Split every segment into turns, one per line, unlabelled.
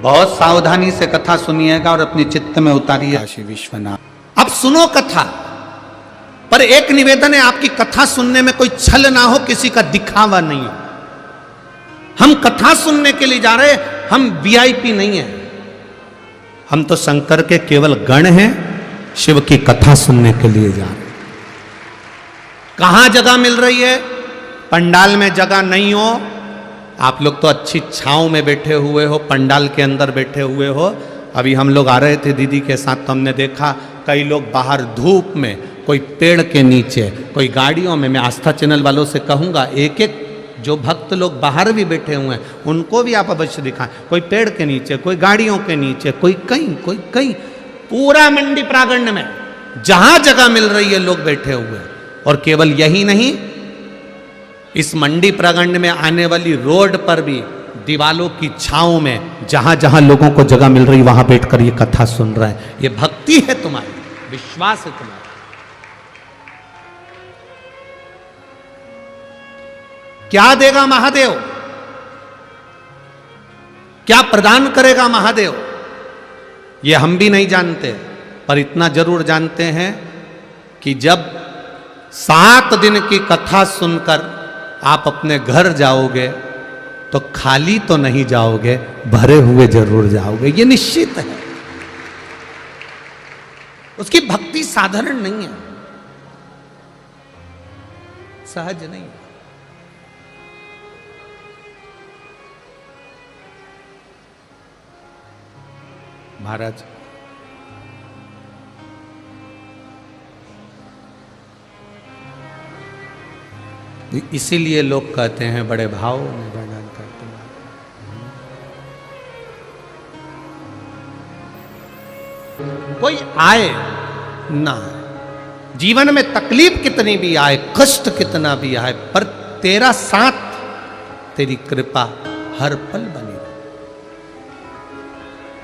बहुत सावधानी से कथा सुनिएगा और अपने चित्त में उतारिए। काशी विश्वनाथ। अब सुनो कथा, पर एक निवेदन है, आपकी कथा सुनने में कोई छल ना हो, किसी का दिखावा नहीं हो। हम कथा सुनने के लिए जा रहे हैं, हम वीआईपी नहीं है। हम तो शंकर के केवल गण हैं, शिव की कथा सुनने के लिए जा रहे हैं। कहां जगह मिल रही है? पंडाल में जगह नहीं हो, आप लोग तो अच्छी छांव में बैठे हुए हो, पंडाल के अंदर बैठे हुए हो। अभी हम लोग आ रहे थे दीदी के साथ, तो हमने देखा कई लोग बाहर धूप में, कोई पेड़ के नीचे, कोई गाड़ियों में। मैं आस्था चैनल वालों से कहूँगा, एक एक जो भक्त लोग बाहर भी बैठे हुए हैं उनको भी आप अवश्य दिखाएं। कोई पेड़ के नीचे, कोई गाड़ियों के नीचे, कोई कहीं, पूरा मंडी प्रांगण में जहां जगह मिल रही है लोग बैठे हुए हैं। और केवल यही नहीं, इस मंडी प्रांगण में आने वाली रोड पर भी दीवालों की छांव में जहां जहां लोगों को जगह मिल रही वहां बैठकर ये कथा सुन रहे हैं। ये भक्ति है तुम्हारी, विश्वास है तुम्हारा। क्या देगा महादेव? क्या प्रदान करेगा महादेव? ये हम भी नहीं जानते, पर इतना जरूर जानते हैं कि जब 7 दिन की कथा सुनकर आप अपने घर जाओगे तो खाली तो नहीं जाओगे, भरे हुए जरूर जाओगे, ये निश्चित है। उसकी भक्ति साधारण नहीं है, सहज नहीं है। महाराज, इसीलिए लोग कहते हैं बड़े भाव में वर्णन करते हैं। कोई आए ना, जीवन में तकलीफ कितनी भी आए, कष्ट कितना भी आए, पर तेरा साथ, तेरी कृपा हर पल बनी रहे।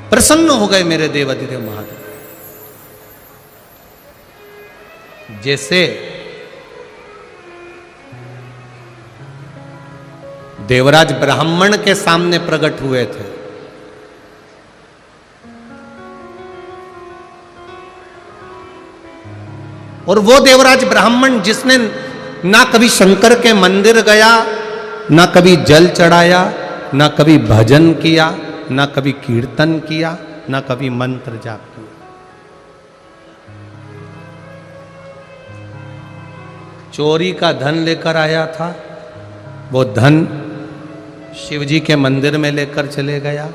प्रसन्न हो गए मेरे देवाधिदेव महादेव। जैसे देवराज ब्राह्मण के सामने प्रकट हुए थे, और वो देवराज ब्राह्मण जिसने ना कभी शंकर के मंदिर गया, ना कभी जल चढ़ाया, ना कभी भजन किया, ना कभी कीर्तन किया, ना कभी मंत्र जाप किया, चोरी का धन लेकर आया था। वो धन शिवजी के मंदिर में लेकर चले गया।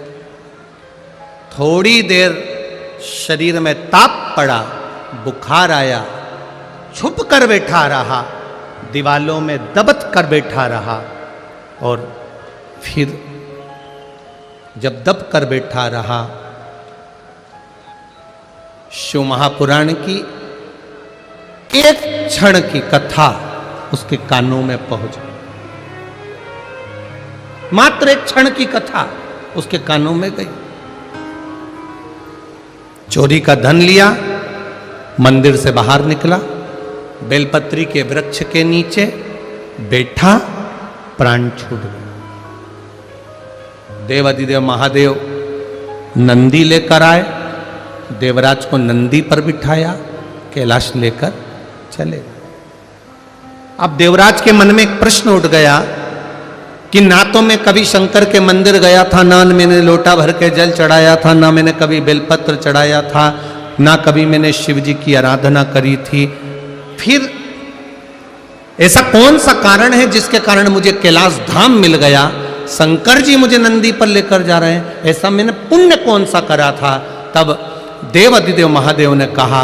थोड़ी देर शरीर में ताप पड़ा, बुखार आया, छुप कर बैठा रहा, दीवालों में दबत कर बैठा रहा, और फिर जब दब कर बैठा रहा, शिव महापुराण की एक क्षण की कथा उसके कानों में पहुंच गई। मात्र एक क्षण की कथा उसके कानों में गई। चोरी का धन लिया, मंदिर से बाहर निकला, बेलपत्री के वृक्ष के नीचे बैठा, प्राण छूट गया। देवाधिदेव महादेव नंदी लेकर आए, देवराज को नंदी पर बिठाया, कैलाश लेकर चले गए। अब देवराज के मन में एक प्रश्न उठ गया कि ना तो मैं कभी शंकर के मंदिर गया था, ना मैंने लोटा भर के जल चढ़ाया था, ना मैंने कभी बेलपत्र चढ़ाया था, ना कभी मैंने शिव जी की आराधना करी थी। फिर ऐसा कौन सा कारण है जिसके कारण मुझे कैलाश धाम मिल गया? शंकर जी मुझे नंदी पर लेकर जा रहे हैं, ऐसा मैंने पुण्य कौन सा करा था? तब देवाधिदेव महादेव ने कहा,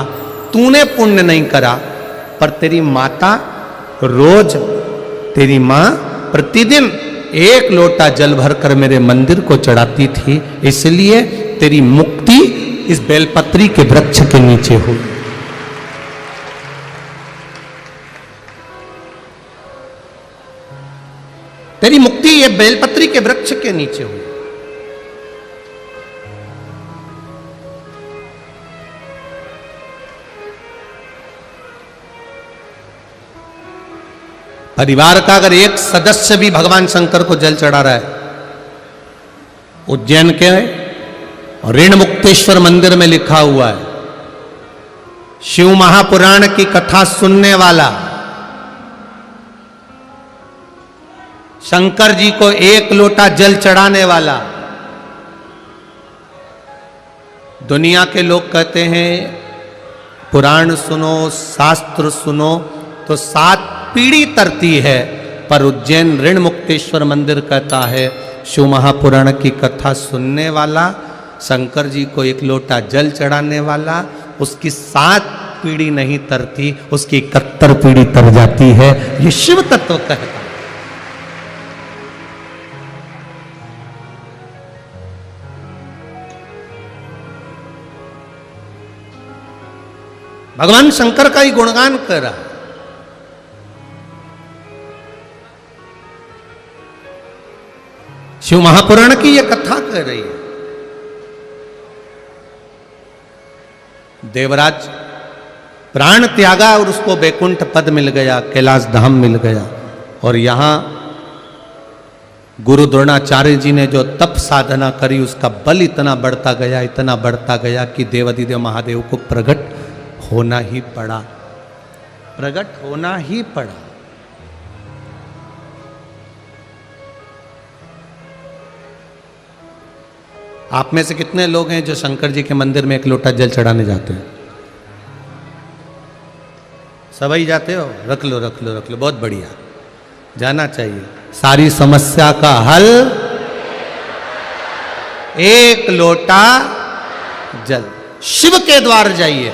तूने पुण्य नहीं करा, पर तेरी माता रोज, तेरी माँ प्रतिदिन 1 लोटा जल भरकर मेरे मंदिर को चढ़ाती थी, इसलिए तेरी मुक्ति इस बेलपत्री के वृक्ष के नीचे हुई। तेरी मुक्ति ये बेलपत्री के वृक्ष के नीचे हुई। परिवार का अगर एक सदस्य भी भगवान शंकर को जल चढ़ा रहा है, उज्जैन के और ऋण मुक्तेश्वर मंदिर में लिखा हुआ है, शिव महापुराण की कथा सुनने वाला शंकर जी को 1 लोटा जल चढ़ाने वाला। दुनिया के लोग कहते हैं पुराण सुनो, शास्त्र सुनो तो 7 पीढ़ी तरती है, पर उज्जैन ऋण मुक्तेश्वर मंदिर कहता है शिव महापुराण की कथा सुनने वाला, शंकर जी को 1 लोटा जल चढ़ाने वाला, उसकी 7 पीढ़ी नहीं तरती, उसकी 71 पीढ़ी तर जाती है। ये शिव तत्व कहता है। भगवान शंकर का ही गुणगान कर रहा है। शिव महापुराण की यह कथा कह रही है। देवराज प्राण त्यागा और उसको वैकुंठ पद मिल गया, कैलाश धाम मिल गया, और यहां गुरु द्रोणाचार्य जी ने जो तप साधना करी उसका बल इतना बढ़ता गया, इतना बढ़ता गया कि देवाधिदेव महादेव को प्रकट होना ही पड़ा, प्रकट होना ही पड़ा। आप में से कितने लोग हैं जो शंकर जी के मंदिर में 1 लोटा जल चढ़ाने जाते हैं? सभी जाते हो? रख लो रख लो रख लो, बहुत बढ़िया, जाना चाहिए। सारी समस्या का हल 1 लोटा जल। शिव के द्वार जाइए,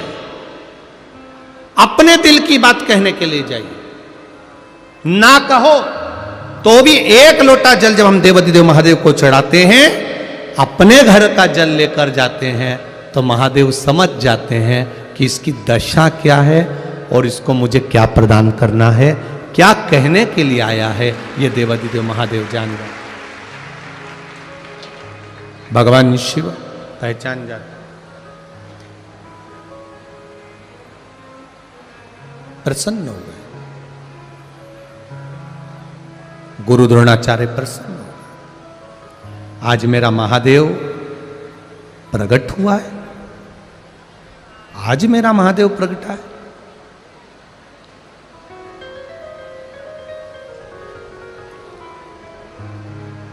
अपने दिल की बात कहने के लिए जाइए, ना कहो तो भी 1 लोटा जल जब हम देवाधिदेव महादेव को चढ़ाते हैं, अपने घर का जल लेकर जाते हैं, तो महादेव समझ जाते हैं कि इसकी दशा क्या है और इसको मुझे क्या प्रदान करना है, क्या कहने के लिए आया है, ये देवाधिदेव महादेव जान गए। भगवान शिव पहचान जाते, प्रसन्न हो गए। गुरु द्रोणाचार्य प्रसन्न हो गए, आज मेरा महादेव प्रकट हुआ है, आज मेरा महादेव प्रकटा है।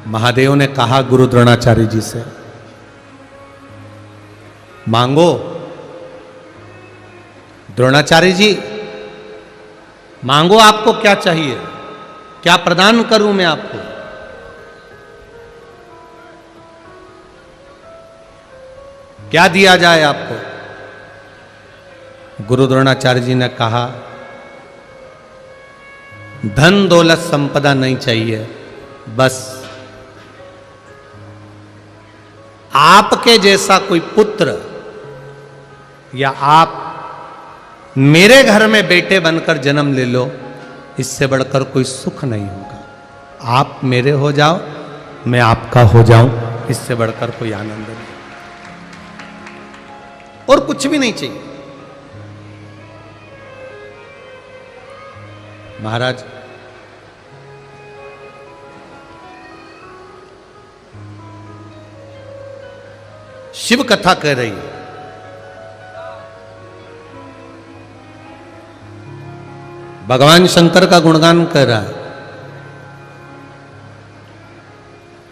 महादेव ने कहा गुरु द्रोणाचार्य जी से, मांगो। द्रोणाचार्य जी मांगो, आपको क्या चाहिए, क्या प्रदान करूं मैं आपको? क्या दिया जाए आपको? गुरु द्रोणाचार्य जी ने कहा, धन दौलत संपदा नहीं चाहिए, बस आपके जैसा कोई पुत्र या आप मेरे घर में बेटे बनकर जन्म ले लो, इससे बढ़कर कोई सुख नहीं होगा। आप मेरे हो जाओ, मैं आपका हो जाऊं, इससे बढ़कर कोई आनंद नहीं, और कुछ भी नहीं चाहिए। महाराज शिव कथा कह रही है, भगवान शंकर का गुणगान कर रहा है।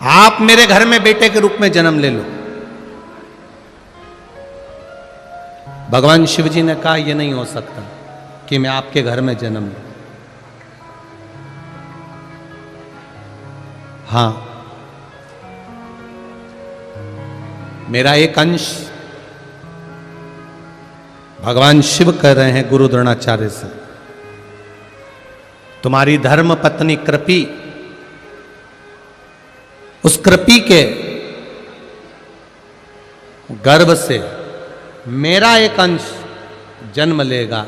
आप मेरे घर में बेटे के रूप में जन्म ले लो। भगवान शिव जी ने कहा यह नहीं हो सकता कि मैं आपके घर में जन्म लूं। हां, मेरा एक अंश भगवान शिव कह रहे हैं गुरु द्रोणाचार्य से, तुम्हारी धर्म पत्नी कृपी, उस कृपी के गर्भ से मेरा एक अंश जन्म लेगा।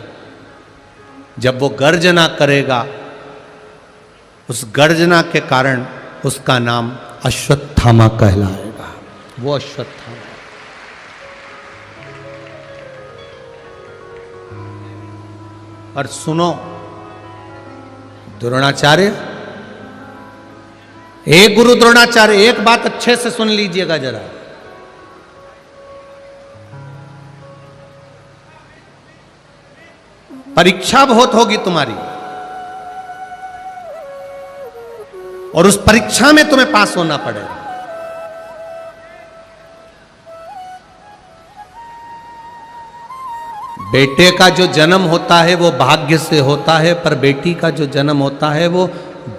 जब वो गर्जना करेगा, उस गर्जना के कारण उसका नाम अश्वत्थामा कहलाएगा। वो अश्वत्थामा। और सुनो द्रोणाचार्य, एक गुरु द्रोणाचार्य, एक बात अच्छे से सुन लीजिएगा जरा। परीक्षा बहुत होगी तुम्हारी, और उस परीक्षा में तुम्हें पास होना पड़ेगा। बेटे का जो जन्म होता है वो भाग्य से होता है, पर बेटी का जो जन्म होता है वो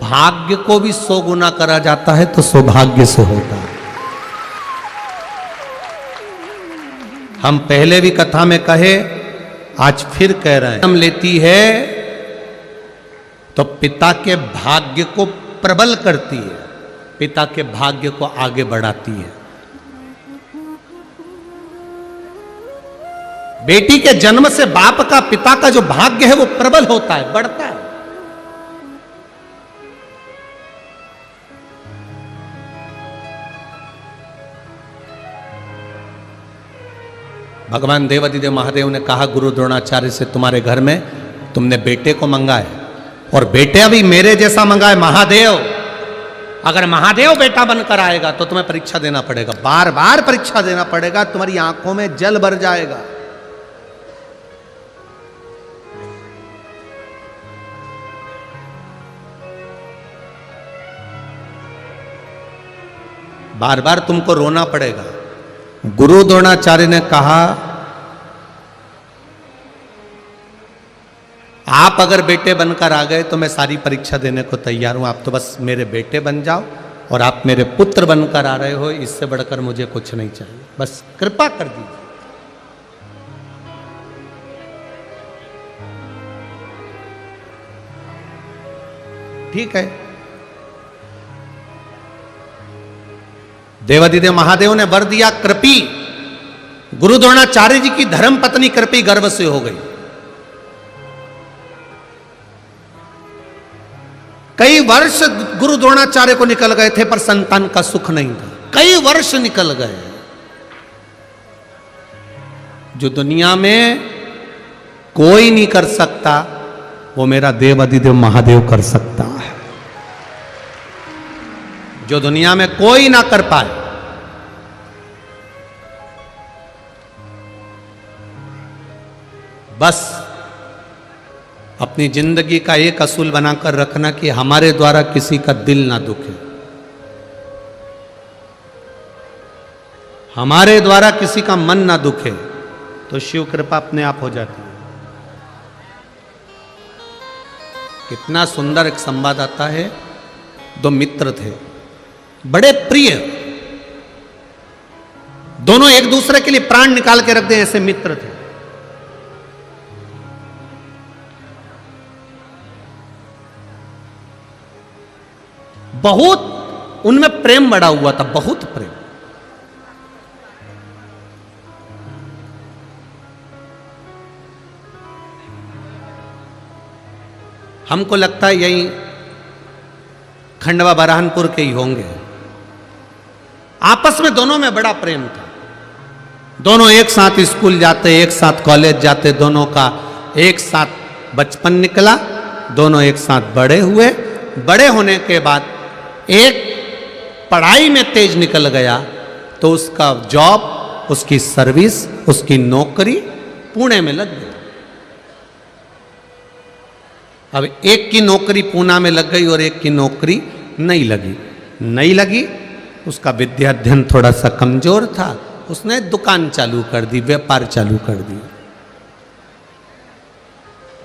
भाग्य को भी 100 गुना करा जाता है तो सौभाग्य से होता है। हम पहले भी कथा में कहे, आज फिर कह रहे हैं, जन्म लेती है तो पिता के भाग्य को प्रबल करती है, पिता के भाग्य को आगे बढ़ाती है। बेटी के जन्म से बाप का, पिता का जो भाग्य है वो प्रबल होता है, बढ़ता है। भगवान देवादिदेव महादेव ने कहा गुरु द्रोणाचार्य से, तुम्हारे घर में तुमने बेटे को मंगा है, और बेटे भी मेरे जैसा मंगा है महादेव। अगर महादेव बेटा बनकर आएगा तो तुम्हें परीक्षा देना पड़ेगा, बार बार परीक्षा देना पड़ेगा, तुम्हारी आंखों में जल भर जाएगा। बार बार तुमको रोना पड़ेगा। गुरु द्रोणाचार्य ने कहा, आप अगर बेटे बनकर आ गए तो मैं सारी परीक्षा देने को तैयार हूं, आप तो बस मेरे बेटे बन जाओ, और आप मेरे पुत्र बनकर आ रहे हो, इससे बढ़कर मुझे कुछ नहीं चाहिए, बस कृपा कर दीजिए। ठीक है, देवादिदेव महादेव ने वर दिया। कृपी, गुरु द्रोणाचार्य जी की धर्म पत्नी कृपी गर्भ से हो गई। कई वर्ष गुरु द्रोणाचार्य को निकल गए थे, पर संतान का सुख नहीं था। कई वर्ष निकल गए। जो दुनिया में कोई नहीं कर सकता वो मेरा देवादिदेव महादेव कर सकता है। जो दुनिया में कोई ना कर पाए, बस अपनी जिंदगी का एक असूल बनाकर रखना कि हमारे द्वारा किसी का दिल ना दुखे, हमारे द्वारा किसी का मन ना दुखे, तो शिव कृपा अपने आप हो जाती है। कितना सुंदर एक संवाद आता है। दो मित्र थे, बड़े प्रिय, दोनों एक दूसरे के लिए प्राण निकाल के रख दें ऐसे मित्र थे। बहुत उनमें प्रेम बढ़ा हुआ था, बहुत प्रेम। हमको लगता है यही खंडवा बरहानपुर के ही होंगे। आपस में दोनों में बड़ा प्रेम था। दोनों एक साथ स्कूल जाते, एक साथ कॉलेज जाते, दोनों का एक साथ बचपन निकला, दोनों एक साथ बड़े हुए। बड़े होने के बाद एक पढ़ाई में तेज निकल गया तो उसका जॉब, उसकी सर्विस, उसकी नौकरी पुणे में लग गई। अब एक की नौकरी पूना में लग गई और एक की नौकरी नहीं लगी। उसका विद्या अध्ययन थोड़ा सा कमजोर था, उसने दुकान चालू कर दी, व्यापार चालू कर दिया।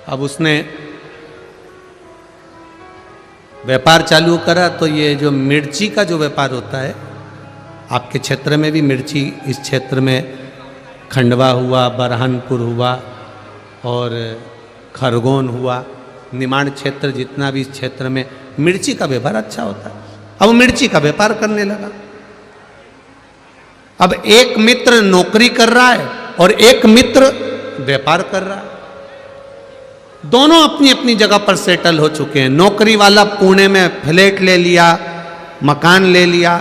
अब उसने व्यापार चालू करा तो ये जो मिर्ची का जो व्यापार होता है, आपके क्षेत्र में भी मिर्ची, इस क्षेत्र में खंडवा हुआ, बरहानपुर हुआ और खरगोन हुआ, निमाड़ क्षेत्र, जितना भी इस क्षेत्र में मिर्ची का व्यापार अच्छा होता है। अब मिर्ची का व्यापार करने लगा। अब एक मित्र नौकरी कर रहा है और एक मित्र व्यापार कर रहा है। दोनों अपनी अपनी जगह पर सेटल हो चुके हैं। नौकरी वाला पुणे में फ्लैट ले लिया, मकान ले लिया,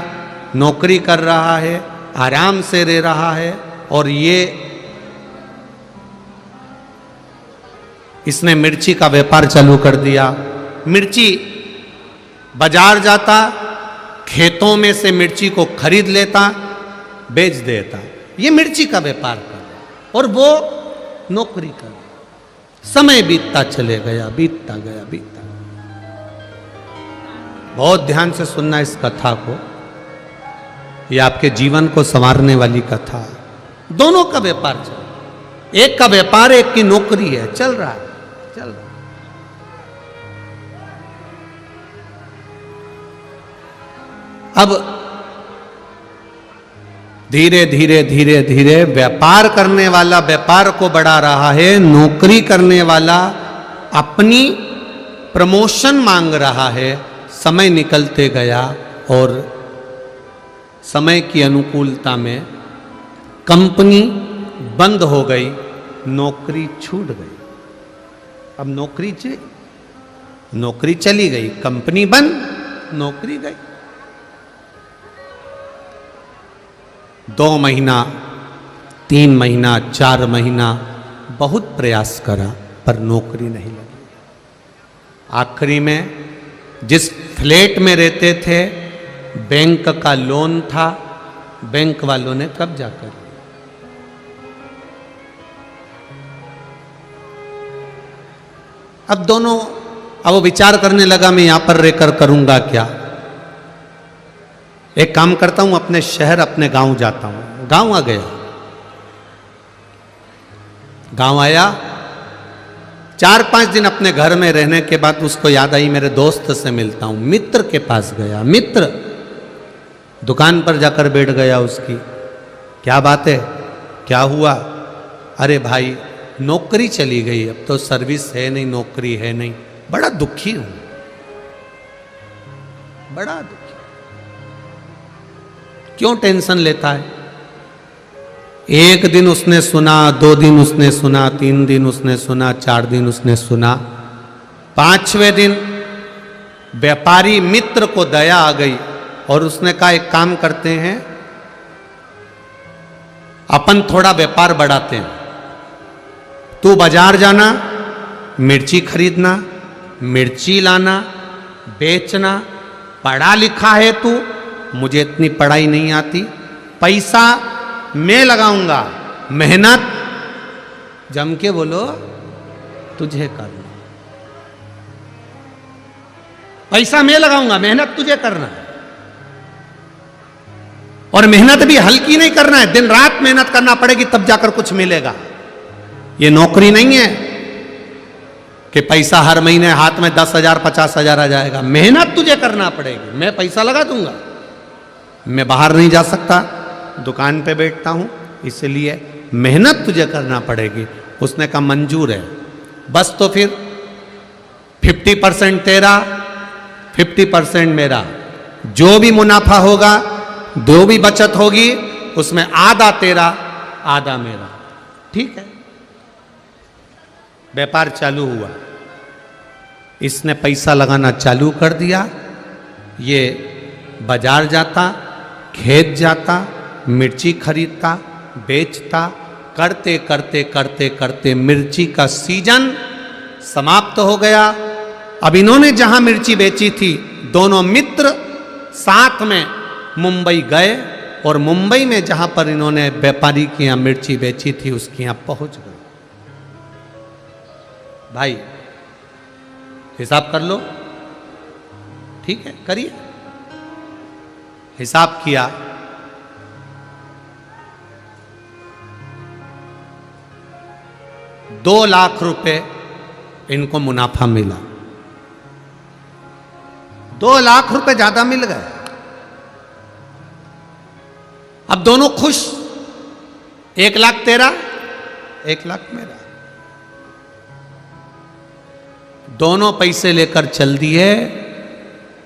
नौकरी कर रहा है, आराम से रह रहा है, और इसने मिर्ची का व्यापार चालू कर दिया। मिर्ची बाजार जाता, खेतों में से मिर्ची को खरीद लेता, बेच देता। ये मिर्ची का व्यापार कर, और वो नौकरी कर। समय बीतता चले गया, बीतता गया, बीतता गया। बहुत ध्यान से सुनना इस कथा को, ये आपके जीवन को संवारने वाली कथा है। दोनों का व्यापार चल रहा है, एक का व्यापार, एक की नौकरी है, चल रहा है, चल रहा है। अब धीरे धीरे धीरे धीरे व्यापार करने वाला व्यापार को बढ़ा रहा है, नौकरी करने वाला अपनी प्रमोशन मांग रहा है। समय निकलते गया और समय की अनुकूलता में कंपनी बंद हो गई, नौकरी छूट गई। अब नौकरी चली गई, कंपनी बंद, नौकरी गई। 2 महीना, 3 महीना, 4 महीना बहुत प्रयास करा पर नौकरी नहीं लगी। आखिरी में जिस फ्लैट में रहते थे, बैंक का लोन था, बैंक वालों ने कब्जा कर लिया। अब वो विचार करने लगा, मैं यहां पर रहकर करूंगा क्या। एक काम करता हूं, अपने शहर, अपने गांव जाता हूं। गांव आ गया, गांव आया, 4-5 दिन अपने घर में रहने के बाद उसको याद आई, मेरे दोस्त से मिलता हूं। मित्र के पास गया, मित्र दुकान पर जाकर बैठ गया उसकी। क्या बात है, क्या हुआ? अरे भाई नौकरी चली गई, अब तो सर्विस है नहीं, नौकरी है नहीं, बड़ा दुखी हूं, बड़ा दुखी। क्यों टेंशन लेता है? 1 दिन उसने सुना, 2 दिन उसने सुना, 3 दिन उसने सुना, 4 दिन उसने सुना, 5वें दिन व्यापारी मित्र को दया आ गई और उसने कहा एक काम करते हैं, अपन थोड़ा व्यापार बढ़ाते हैं। तू बाजार जाना, मिर्ची खरीदना, मिर्ची लाना, बेचना, पढ़ा लिखा है तू, मुझे इतनी पढ़ाई नहीं आती, पैसा मैं लगाऊंगा, मेहनत जम के बोलो तुझे करना, पैसा मैं लगाऊंगा, मेहनत तुझे करना है। और मेहनत भी हल्की नहीं करना है, दिन रात मेहनत करना पड़ेगी, तब जाकर कुछ मिलेगा। ये नौकरी नहीं है कि पैसा हर महीने हाथ में 10,000 50,000 आ जाएगा। मेहनत तुझे करना पड़ेगी। मैं पैसा लगा दूंगा, मैं बाहर नहीं जा सकता, दुकान पे बैठता हूं, इसलिए मेहनत तुझे करना पड़ेगी। उसने कहा मंजूर है, बस तो फिर 50% तेरा, 50% मेरा, जो भी मुनाफा होगा, जो भी बचत होगी, उसमें आधा तेरा, आधा मेरा। ठीक है, व्यापार चालू हुआ। इसने पैसा लगाना चालू कर दिया। ये बाजार जाता, खेत जाता, मिर्ची खरीदता, बेचता, करते करते करते करते मिर्ची का सीजन समाप्त हो गया। अब इन्होंने जहां मिर्ची बेची थी, दोनों मित्र साथ में मुंबई गए और मुंबई में जहां पर इन्होंने व्यापारी की यहां मिर्ची बेची थी, उसके यहां पहुंच गए। भाई हिसाब कर लो, ठीक है, करिए। हिसाब किया, 2 लाख रुपए इनको मुनाफा मिला। 2 लाख रुपए ज्यादा मिल गए। अब दोनों खुश, 1 लाख तेरा, 1 लाख मेरा। दोनों पैसे लेकर चल दिए,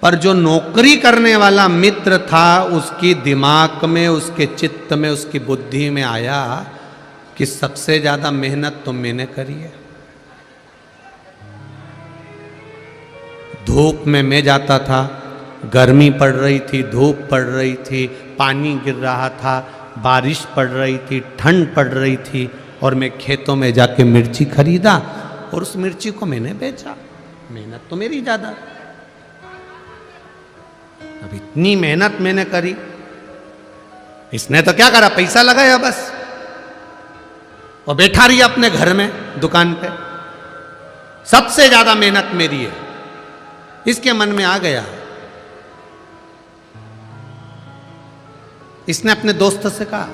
पर जो नौकरी करने वाला मित्र था, उसकी दिमाग में, उसके चित्त में, उसकी बुद्धि में आया कि सबसे ज्यादा मेहनत तो मैंने करी है। धूप में मैं जाता था, गर्मी पड़ रही थी, धूप पड़ रही थी, पानी गिर रहा था, बारिश पड़ रही थी, ठंड पड़ रही थी, और मैं खेतों में जाके मिर्ची खरीदा और उस मिर्ची को मैंने बेचा। मेहनत तो मेरी ज्यादा। अब इतनी मेहनत मैंने करी, इसने तो क्या करा, पैसा लगाया बस, और बैठा रही अपने घर में दुकान पे। सबसे ज्यादा मेहनत मेरी है। इसके मन में आ गया। इसने अपने दोस्त से कहा,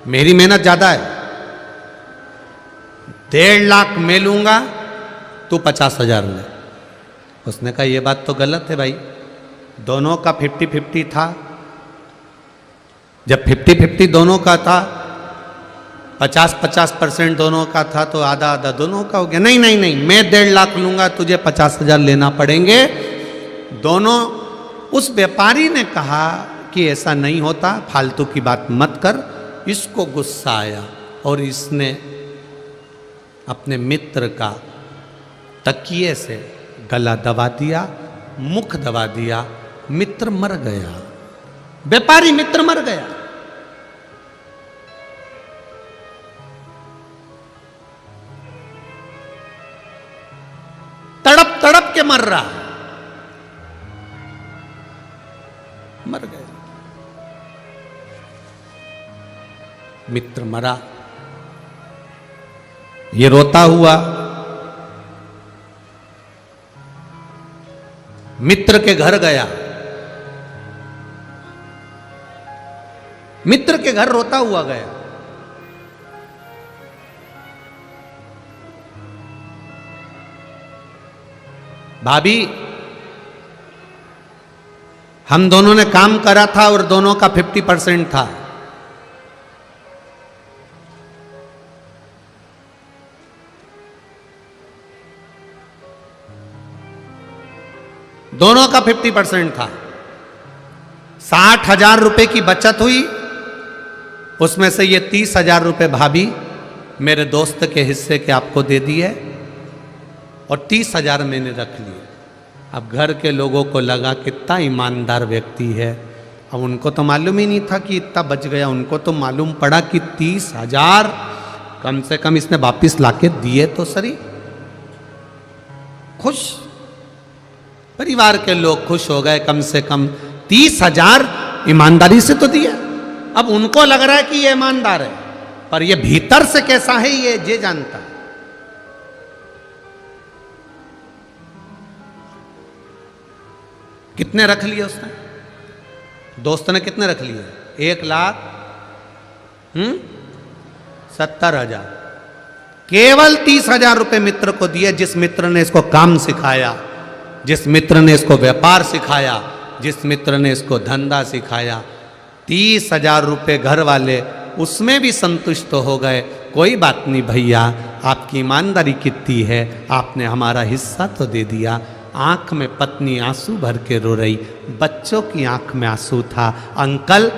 मेरी मेहनत ज्यादा है, 1.5 लाख मैं लूंगा, तू 50,000 ले। उसने कहा, यह बात तो गलत है भाई, दोनों का 50-50 था। जब 50-50 दोनों का था, 50-50% दोनों का था, तो आधा आधा दोनों का हो गया। नहीं नहीं नहीं, मैं 1.5 लाख लूंगा, तुझे 50,000 लेना पड़ेंगे दोनों। उस व्यापारी ने कहा कि ऐसा नहीं होता, फालतू की बात मत कर। इसको गुस्सा आया और इसने अपने मित्र का तकिए से गला दबा दिया, मुख दबा दिया। मित्र मर गया, व्यापारी मित्र मर गया। तड़प तड़प के मर रहा, मर गया। मित्र मरा, ये रोता हुआ मित्र के घर गया। मित्र के घर रोता हुआ गया। भाभी, हम दोनों ने काम करा था और दोनों का 50% था। दोनों का 50% था। 60,000 रुपए की बचत हुई, उसमें से ये 30,000 रुपए भाभी मेरे दोस्त के हिस्से के आपको दे दिए और 30,000 मैंने रख लिए। अब घर के लोगों को लगा कितना ईमानदार व्यक्ति है। अब उनको तो मालूम ही नहीं था कि इतना बच गया। उनको तो मालूम पड़ा कि 30,000 कम से कम इसने वापिस लाके दिए तो सही। खुश, परिवार के लोग खुश हो गए, कम से कम 30,000 ईमानदारी से तो दिया। अब उनको लग रहा है कि ये ईमानदार है, पर ये भीतर से कैसा है ये जानता है। कितने रख लिए उसने? दोस्त ने कितने रख लिए? 1,70,000। केवल 30,000 रुपए मित्र को दिए, जिस मित्र ने इसको काम सिखाया, जिस मित्र ने इसको व्यापार सिखाया, जिस मित्र ने इसको धंधा सिखाया। 30,000 रुपए घर वाले उसमें भी संतुष्ट हो गए। कोई बात नहीं भैया, आपकी ईमानदारी कितनी है, आपने हमारा हिस्सा तो दे दिया। आंख में पत्नी आंसू भर के रो रही, बच्चों की आंख में आंसू था। अंकल,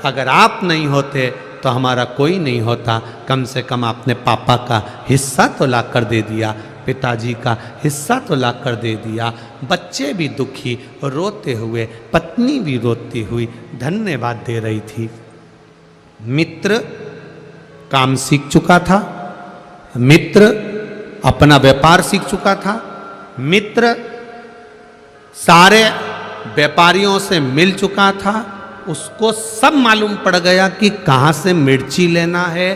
अगर आप नहीं होते तो हमारा कोई नहीं होता। कम से कम आपने पापा का हिस्सा तो ला कर दे दिया, पिताजी का हिस्सा तो ला कर दे दिया। बच्चे भी दुखी रोते हुए, पत्नी भी रोती हुई धन्यवाद दे रही थी। मित्र काम सीख चुका था, मित्र अपना व्यापार सीख चुका था, मित्र सारे व्यापारियों से मिल चुका था। उसको सब मालूम पड़ गया कि कहाँ से मिर्ची लेना है,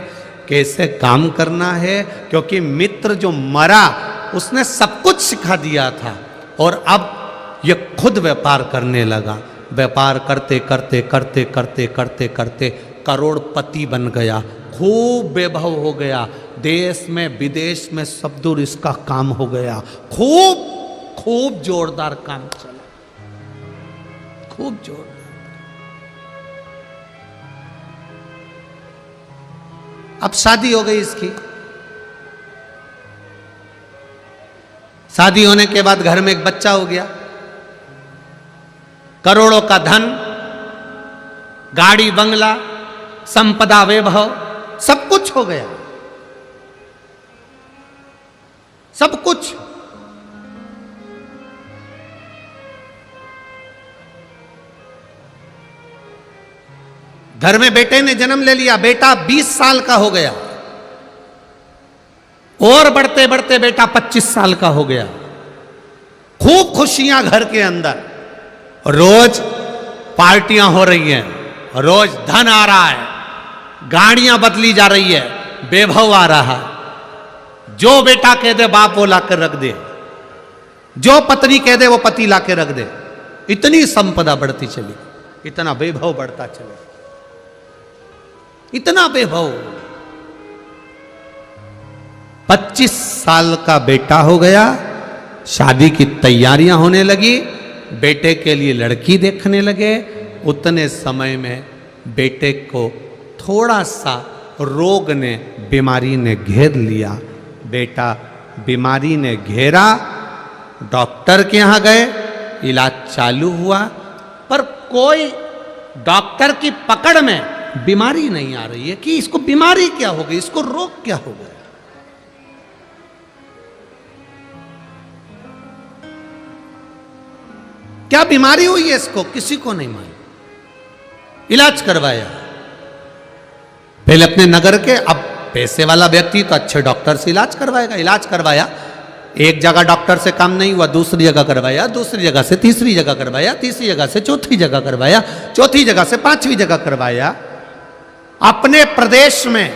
कैसे काम करना है, क्योंकि मित्र जो मरा उसने सब कुछ सिखा दिया था। और अब ये खुद व्यापार करने लगा। व्यापार करते करते करते करते करते करते करोड़पति बन गया, खूब वैभव हो गया। देश में विदेश में सब दूर इसका काम हो गया। खूब खूब जोरदार काम चला, खूब जोरदार। अब शादी हो गई इसकी। शादी होने के बाद घर में एक बच्चा हो गया। करोड़ों का धन, गाड़ी बंगला, संपदा वैभव, सब कुछ हो गया, सब कुछ। घर में बेटे ने जन्म ले लिया। बेटा 20 साल का हो गया और बढ़ते बढ़ते बेटा 25 साल का हो गया। खूब खुशियां घर के अंदर, रोज पार्टियां हो रही हैं, रोज धन आ रहा है, गाड़ियां बदली जा रही है, वैभव आ रहा है। जो बेटा कह दे बाप वो लाकर रख दे, जो पत्नी कह दे वो पति लाके रख दे। इतनी संपदा बढ़ती चली, इतना वैभव बढ़ता चले, इतना वैभव। 25 साल का बेटा हो गया, शादी की तैयारियां होने लगी, बेटे के लिए लड़की देखने लगे। उतने समय में बेटे को थोड़ा सा रोग ने, बीमारी ने घेर लिया। बेटा बीमारी ने घेरा, डॉक्टर के यहां गए, इलाज चालू हुआ, पर कोई डॉक्टर की पकड़ में बीमारी नहीं आ रही है कि इसको बीमारी क्या हो गई, इसको रोग क्या हो गया। क्या बीमारी हुई है इसको, किसी को नहीं मालूम। इलाज करवाया पहले अपने नगर के, अब पैसे वाला व्यक्ति तो अच्छे डॉक्टर से इलाज करवाएगा। इलाज करवाया, एक जगह डॉक्टर से काम नहीं हुआ, दूसरी जगह करवाया, दूसरी जगह से तीसरी जगह करवाया, तीसरी जगह से चौथी जगह करवाया, चौथी जगह से पांचवी जगह करवाया। अपने प्रदेश में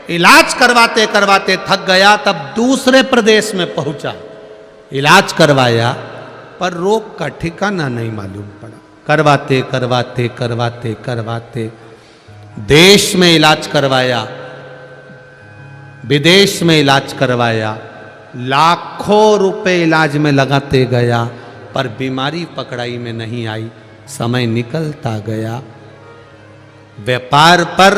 इलाज करवाते करवाते थक गया, तब दूसरे प्रदेश में पहुंचा, इलाज करवाया, पर रोग का ठिकाना नहीं मालूम पड़ा। करवाते करवाते करवाते करवाते देश में इलाज करवाया, विदेश में इलाज करवाया, लाखों रुपए इलाज में लगाते गया, पर बीमारी पकड़ाई में नहीं आई। समय निकलता गया, व्यापार पर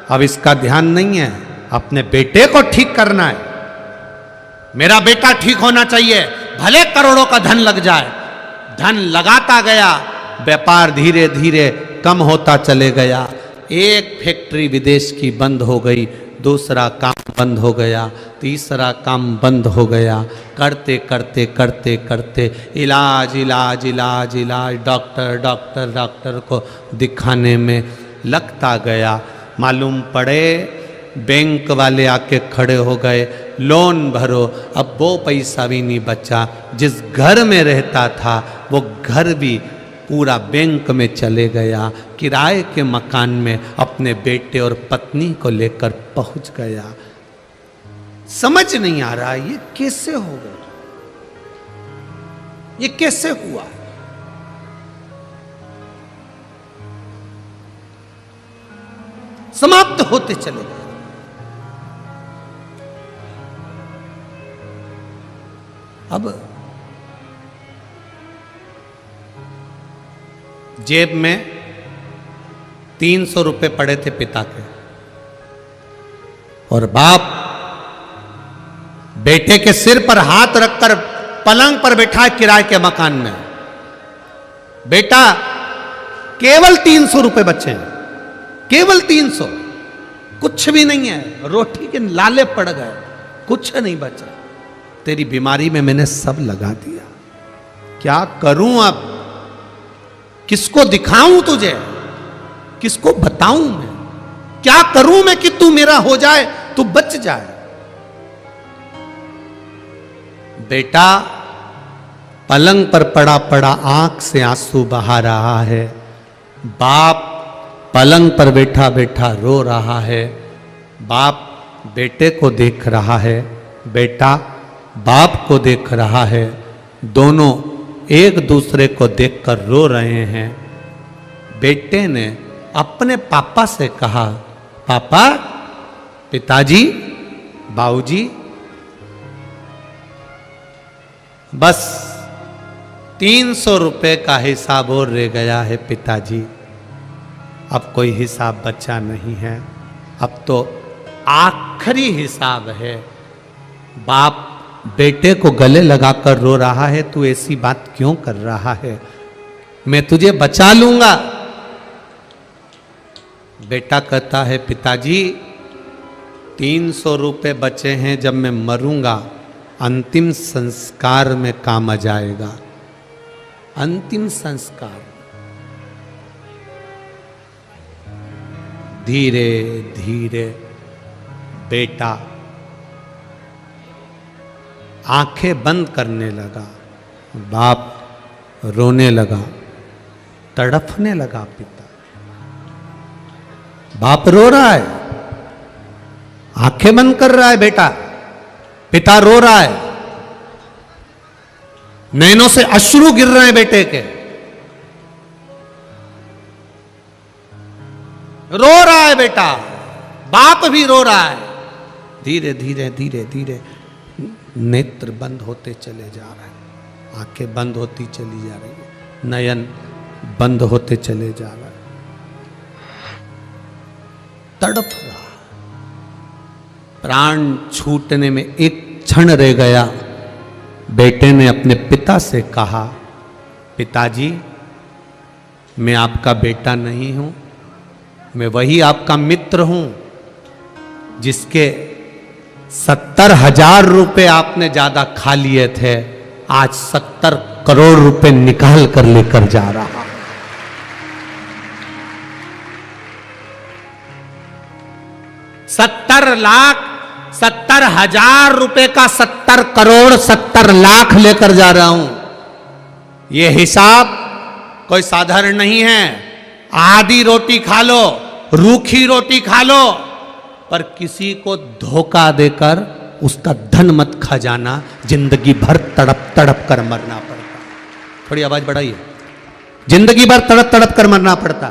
अब इसका ध्यान नहीं है, अपने बेटे को ठीक करना है। मेरा बेटा ठीक होना चाहिए, भले करोड़ों का धन लग जाए। धन लगाता गया, व्यापार धीरे धीरे कम होता चले गया। एक फैक्ट्री विदेश की बंद हो गई, दूसरा काम बंद हो गया, तीसरा काम बंद हो गया। करते करते करते करते इलाज इलाज इलाज इलाज, डॉक्टर डॉक्टर डॉक्टर को दिखाने में लगता गया। मालूम पड़े बैंक वाले आके खड़े हो गए, लोन भरो। अब वो पैसा भी नहीं बचा, जिस घर में रहता था वो घर भी पूरा बैंक में चले गया। किराए के मकान में अपने बेटे और पत्नी को लेकर पहुंच गया। समझ नहीं आ रहा ये कैसे हो गया, ये कैसे हुआ। समाप्त होते चले गए। अब जेब में 300 रुपए पड़े थे पिता के, और बाप बेटे के सिर पर हाथ रखकर पलंग पर बैठा है किराए के मकान में। बेटा केवल 300 रुपए बचे हैं, केवल 300, कुछ भी नहीं है, रोटी के लाले पड़ गए, कुछ नहीं बचा। तेरी बीमारी में मैंने सब लगा दिया, क्या करूं अब, किसको दिखाऊं तुझे, किसको बताऊं मैं, क्या करूं मैं कि तू मेरा हो जाए, तू बच जाए। बेटा पलंग पर पड़ा पड़ा आंख से आंसू बहा रहा है। बाप पलंग पर बैठा बैठा रो रहा है। बाप बेटे को देख रहा है, बेटा बाप को देख रहा है। दोनों एक दूसरे को देखकर रो रहे हैं। बेटे ने अपने पापा से कहा, पापा, पिताजी, बाबूजी, बस 300 रुपए का हिसाब और रह गया है पिताजी, अब कोई हिसाब बचा नहीं है, अब तो आखिरी हिसाब है। बाप बेटे को गले लगाकर रो रहा है, तू ऐसी बात क्यों कर रहा है, मैं तुझे बचा लूंगा। बेटा कहता है, पिताजी 300 रुपए बचे हैं, जब मैं मरूंगा अंतिम संस्कार में काम आ जाएगा। अंतिम संस्कार। धीरे धीरे बेटा आंखें बंद करने लगा। बाप रोने लगा, तड़फने लगा। पिता, बाप रो रहा है, आंखें बंद कर रहा है बेटा, पिता रो रहा है, नैनों से अश्रु गिर रहे हैं बेटे के, रो रहा है बेटा, बाप भी रो रहा है। धीरे धीरे धीरे धीरे नेत्र बंद होते चले जा रहे हैं, आंखें बंद होती चली जा रही है, नयन बंद होते चले जा रहे हैं। तड़प रहा, प्राण छूटने में एक क्षण रह गया। बेटे ने अपने पिता से कहा, पिताजी मैं आपका बेटा नहीं हूं, मैं वही आपका मित्र हूं जिसके 70,000 रुपए आपने ज्यादा खा लिए थे, आज 70 करोड़ रुपए निकाल कर लेकर जा रहा। 70 लाख 70,000 रुपए का 70 करोड़ 70 लाख लेकर जा रहा हूं। यह हिसाब कोई साधारण नहीं है। आधी रोटी खा लो, रूखी रोटी खा लो, पर किसी को धोखा देकर उसका धन मत खा जाना, जिंदगी भर तड़प तड़प कर मरना पड़ता। थोड़ी आवाज बढ़ाइए। जिंदगी भर तड़प तड़प कर मरना पड़ता।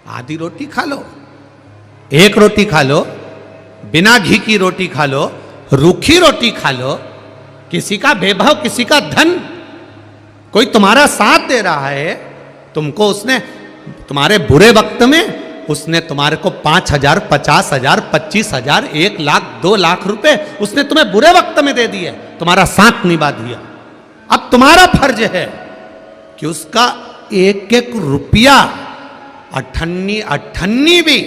आधी रोटी खा लो, एक रोटी खा लो, बिना घी की रोटी खा लो, रूखी रोटी खा लो, किसी का वैभव, किसी का धन, कोई तुम्हारा साथ दे रहा है, तुमको उसने तुम्हारे बुरे वक्त में उसने तुम्हारे को 5,000, 50,000, 25,000, 1 लाख, 2 लाख रुपए उसने तुम्हें बुरे वक्त में दे दिए, तुम्हारा साथ निभा दिया। अब तुम्हारा फर्ज है कि उसका एक एक रुपया, अठन्नी अठन्नी भी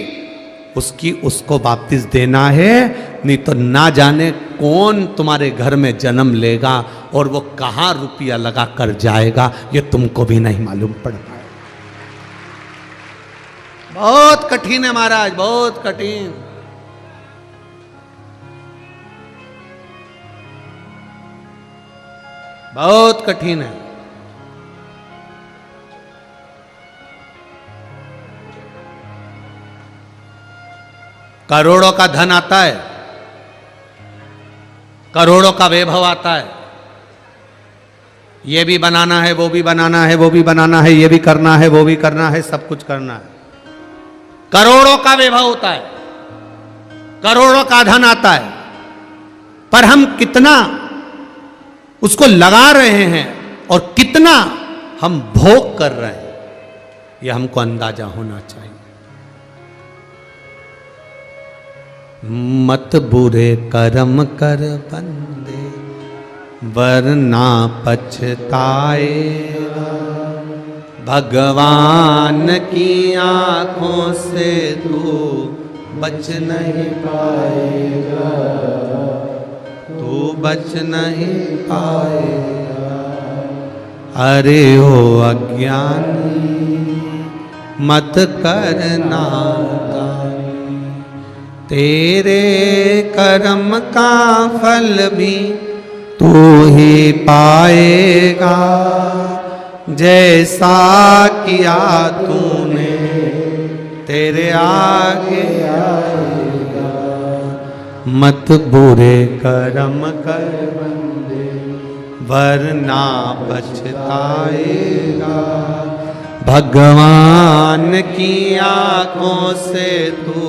उसको वापस देना है, नहीं तो ना जाने कौन तुम्हारे घर में जन्म लेगा और वो कहां रुपया लगा कर जाएगा, ये तुमको भी नहीं मालूम पड़ता है। बहुत कठिन है महाराज, बहुत कठिन। बहुत कठिन है। करोड़ों का धन आता है, करोड़ों का वैभव आता है, ये भी बनाना है, वो भी बनाना है, वो भी बनाना है, ये भी करना है, वो भी करना है, सब कुछ करना है। करोड़ों का वैभव होता है, करोड़ों का धन आता है, पर हम कितना उसको लगा रहे हैं और कितना हम भोग कर रहे हैं, यह हमको अंदाजा होना चाहिए। मत बुरे कर्म कर बंदे वरना पछताएगा, भगवान की आंखों से तू बच नहीं पाएगा, तू बच नहीं पाएगा। अरे ओ अज्ञानी मत करना, तेरे कर्म का फल भी तू ही पाएगा, जैसा किया तूने तेरे आगे आएगा। मत बुरे कर्म कर बंदे वरना पछताएगा, भगवान की आंखों से तू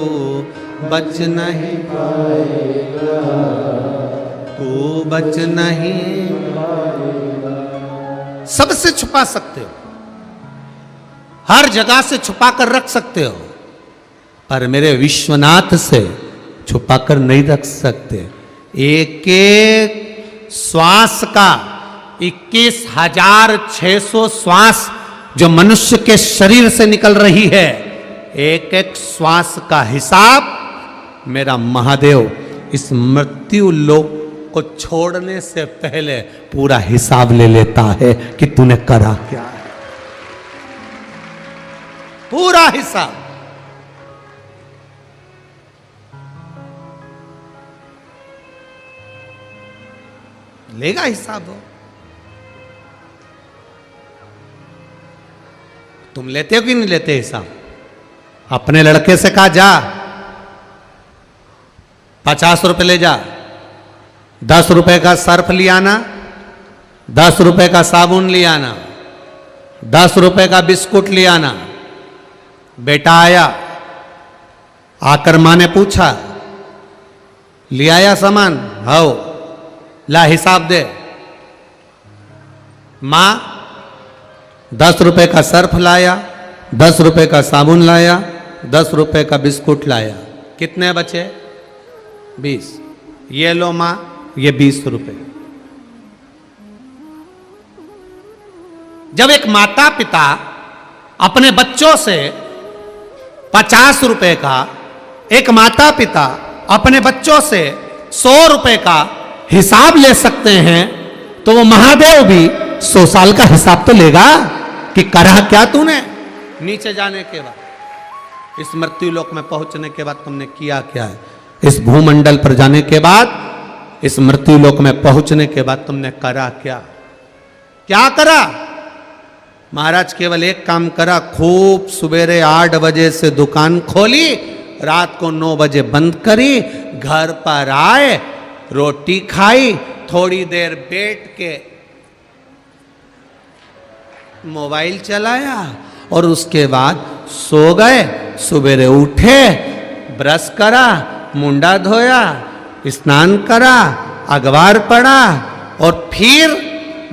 बच नहीं पाएगा, तू बच नहीं पाएगा। सबसे छुपा सकते हो, हर जगह से छुपा कर रख सकते हो, पर मेरे विश्वनाथ से छुपा कर नहीं रख सकते। एक एक श्वास का 21,600 श्वास जो मनुष्य के शरीर से निकल रही है, एक एक श्वास का हिसाब मेरा महादेव इस मृत्यु लोक को छोड़ने से पहले पूरा हिसाब ले लेता है कि तूने करा क्या है, पूरा हिसाब। लेगा हिसाब हो। तुम लेते हो कि नहीं लेते हिसाब? अपने लड़के से कहा जा 50 रुपए ले जा, 10 रुपए का सर्फ ले आना, 10 रुपए का साबुन ले आना, 10 रुपए का बिस्कुट ले आना। बेटा आया, आकर मां ने पूछा, ले आया सामान? हाओ, ला हिसाब दे। मां 10 रुपए का सर्फ लाया, 10 रुपए का साबुन लाया, 10 रुपए का बिस्कुट लाया। कितने बचे? 20। ये लो मां, ये 20 रुपए। जब एक माता पिता अपने बच्चों से 50 रुपए का, एक माता पिता अपने बच्चों से 100 रुपए का हिसाब ले सकते हैं, तो वो महादेव भी 100 साल का हिसाब तो लेगा कि करा क्या तूने नीचे जाने के बाद, इस मृत्यु लोक में पहुंचने के बाद तुमने किया क्या है, इस भूमंडल पर जाने के बाद, इस मृत्यु लोक में पहुंचने के बाद तुमने करा क्या? क्या करा? महाराज केवल एक काम करा, खूब सवेरे 8 बजे से दुकान खोली, रात को 9 बजे बंद करी, घर पर आए, रोटी खाई, थोड़ी देर बैठ के मोबाइल चलाया और उसके बाद सो गए। सवेरे उठे, ब्रश करा, मुंडा धोया, स्नान करा, अखबार पढ़ा और फिर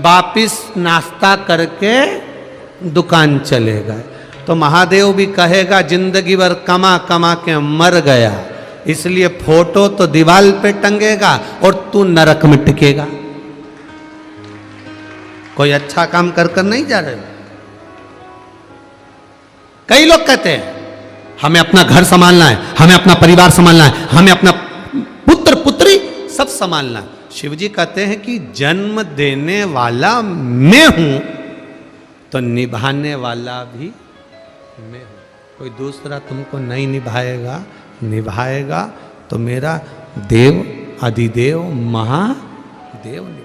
वापिस नाश्ता करके दुकान चले गए। तो महादेव भी कहेगा जिंदगी भर कमा कमा के मर गया, इसलिए फोटो तो दीवार पे टंगेगा और तू नरक में टिकेगा। कोई अच्छा काम कर कर नहीं जा रहे। कई लोग कहते हैं हमें अपना घर संभालना है, हमें अपना परिवार संभालना है, हमें अपना पुत्र पुत्री सब संभालना है। शिव जी कहते हैं कि जन्म देने वाला मैं हूं तो निभाने वाला भी मैं हूं। कोई दूसरा तुमको नहीं निभाएगा, निभाएगा तो मेरा देव अधिदेव महादेव निभाएगा,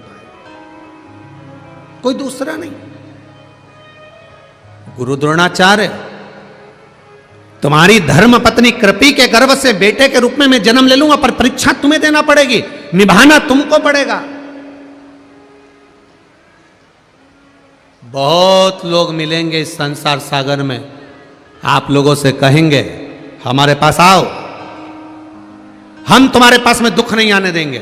कोई दूसरा नहीं। गुरु द्रोणाचार्य, तुम्हारी धर्म पत्नी कृपी के गर्भ से बेटे के रूप में मैं जन्म ले लूंगा, पर परीक्षा तुम्हें देना पड़ेगी, निभाना तुमको पड़ेगा। बहुत लोग मिलेंगे इस संसार सागर में, आप लोगों से कहेंगे हमारे पास आओ, हम तुम्हारे पास में दुख नहीं आने देंगे,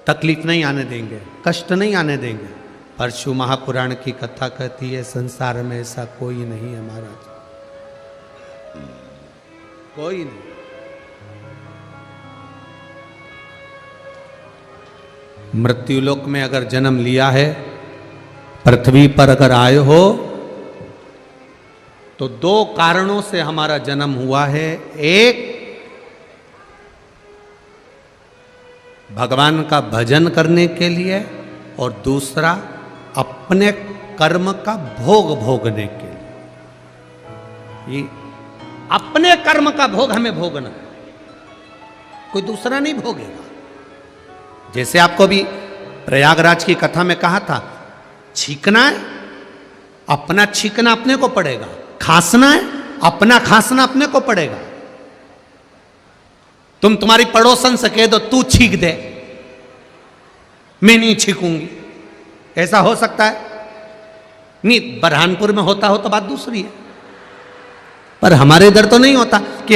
तकलीफ नहीं आने देंगे, कष्ट नहीं आने देंगे। परशु महापुराण की कथा कहती है संसार में ऐसा कोई नहीं है महाराज, कोई नहीं। मृत्युलोक में अगर जन्म लिया है, पृथ्वी पर अगर आए हो, तो 2 कारणों से हमारा जन्म हुआ है। एक, भगवान का भजन करने के लिए, और दूसरा अपने कर्म का भोग भोगने के लिए। ये अपने कर्म का भोग हमें भोगना है, कोई दूसरा नहीं भोगेगा। जैसे आपको भी प्रयागराज की कथा में कहा था, छींकना है अपना छींकना अपने को पड़ेगा, खांसना है अपना खांसना अपने को पड़ेगा। तुम तुम्हारी पड़ोसन से कह दो तू छींक दे, मैं नहीं छींकूंगी, ऐसा हो सकता है? नहीं, बरहानपुर में होता हो तो बात दूसरी है, पर हमारे इधर तो नहीं होता कि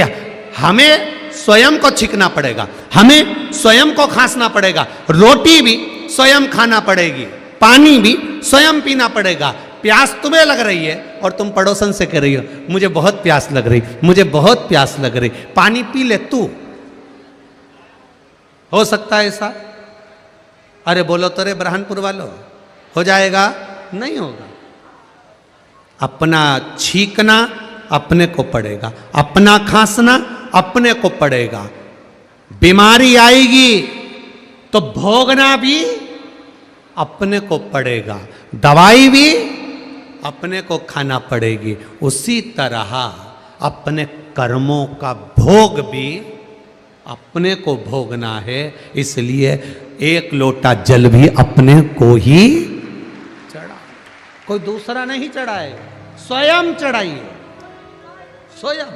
हमें स्वयं को छींकना पड़ेगा, हमें स्वयं को खांसना पड़ेगा, रोटी भी स्वयं खाना पड़ेगी, पानी भी स्वयं पीना पड़ेगा। प्यास तुम्हें लग रही है और तुम पड़ोसन से कह रही हो मुझे बहुत प्यास लग रही, मुझे बहुत प्यास लग रही, पानी पी ले तू। हो सकता है ऐसा? अरे बोलो तो रे बरहानपुर वालों, हो जाएगा? नहीं होगा। अपना छींकना अपने को पड़ेगा, अपना खांसना अपने को पड़ेगा। बीमारी आएगी तो भोगना भी अपने को पड़ेगा, दवाई भी अपने को खाना पड़ेगी। उसी तरह अपने कर्मों का भोग भी अपने को भोगना है, इसलिए 1 लोटा जल भी अपने को ही चढ़ा, कोई दूसरा नहीं चढ़ाए, स्वयं चढ़ाइए, स्वयं।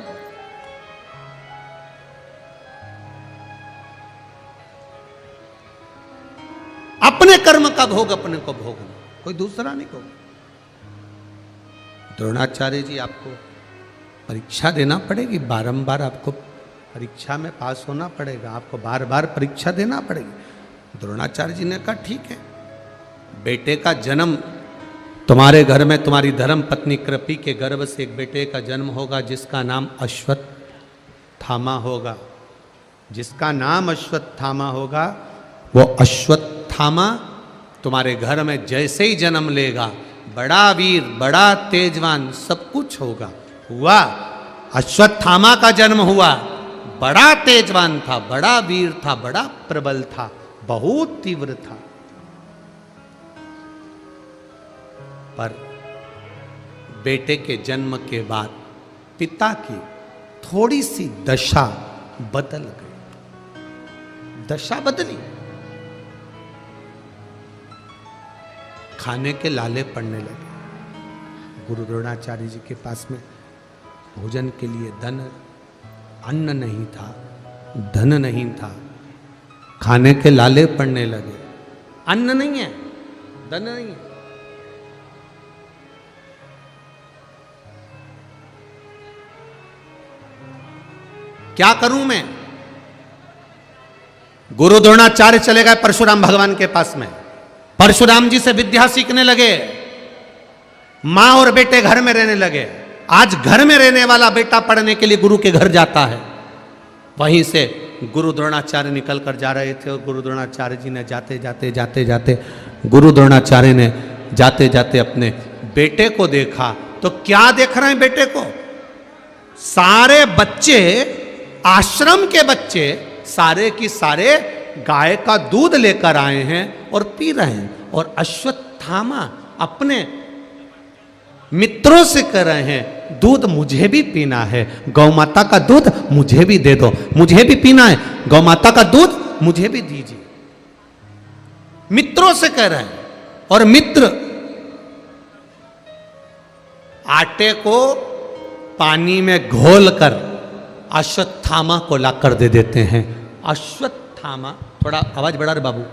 अपने कर्म का भोग अपने को भोगना, कोई दूसरा नहीं भोगना। द्रोणाचार्य जी आपको परीक्षा देना पड़ेगी, बारंबार आपको परीक्षा में पास होना पड़ेगा, आपको बार बार परीक्षा देना पड़ेगी। द्रोणाचार्य जी ने कहा ठीक है, बेटे का जन्म तुम्हारे घर में तुम्हारी धर्म पत्नी कृपी के गर्भ से एक बेटे का जन्म होगा जिसका नाम अश्वत्थामा होगा। जिसका नाम अश्वत्थामा होगा वो अश्वत्थामा तुम्हारे घर में जैसे ही जन्म लेगा बड़ा वीर, बड़ा तेजवान, सब कुछ होगा। हुआ, अश्वत्थामा का जन्म हुआ, बड़ा तेजवान था, बड़ा वीर था, बड़ा प्रबल था, बहुत तीव्र था। पर बेटे के जन्म के बाद पिता की थोड़ी सी दशा बदल गई। दशा बदली, खाने के लाले पड़ने लगे। गुरु द्रोणाचार्य जी के पास में भोजन के लिए अन्न नहीं था, धन नहीं था, खाने के लाले पड़ने लगे। अन्न नहीं है, धन नहीं है। क्या करूं मैं? गुरु द्रोणाचार्य चले गए परशुराम भगवान के पास में, परशुराम जी से विद्या सीखने लगे। मां और बेटे घर में रहने लगे। आज घर में रहने वाला बेटा पढ़ने के लिए गुरु के घर जाता है। वहीं से गुरु द्रोणाचार्य निकल कर जा रहे थे और गुरु द्रोणाचार्य जी ने जाते जाते अपने बेटे को देखा। तो क्या देख रहे हैं बेटे को? सारे बच्चे, आश्रम के बच्चे सारे की सारे गाय का दूध लेकर आए हैं और पी रहे हैं। और अश्वत्थामा अपने मित्रों से कह रहे हैं दूध मुझे भी पीना है, गौ माता का दूध मुझे भी दे दो, मुझे भी पीना है, गौ माता का दूध मुझे भी दीजिए। मित्रों से कह रहे हैं। और मित्र आटे को पानी में घोलकर अश्वत्थामा को लाकर दे देते हैं। अश्वत्थामा, थोड़ा आवाज बढ़ा रे बाबू।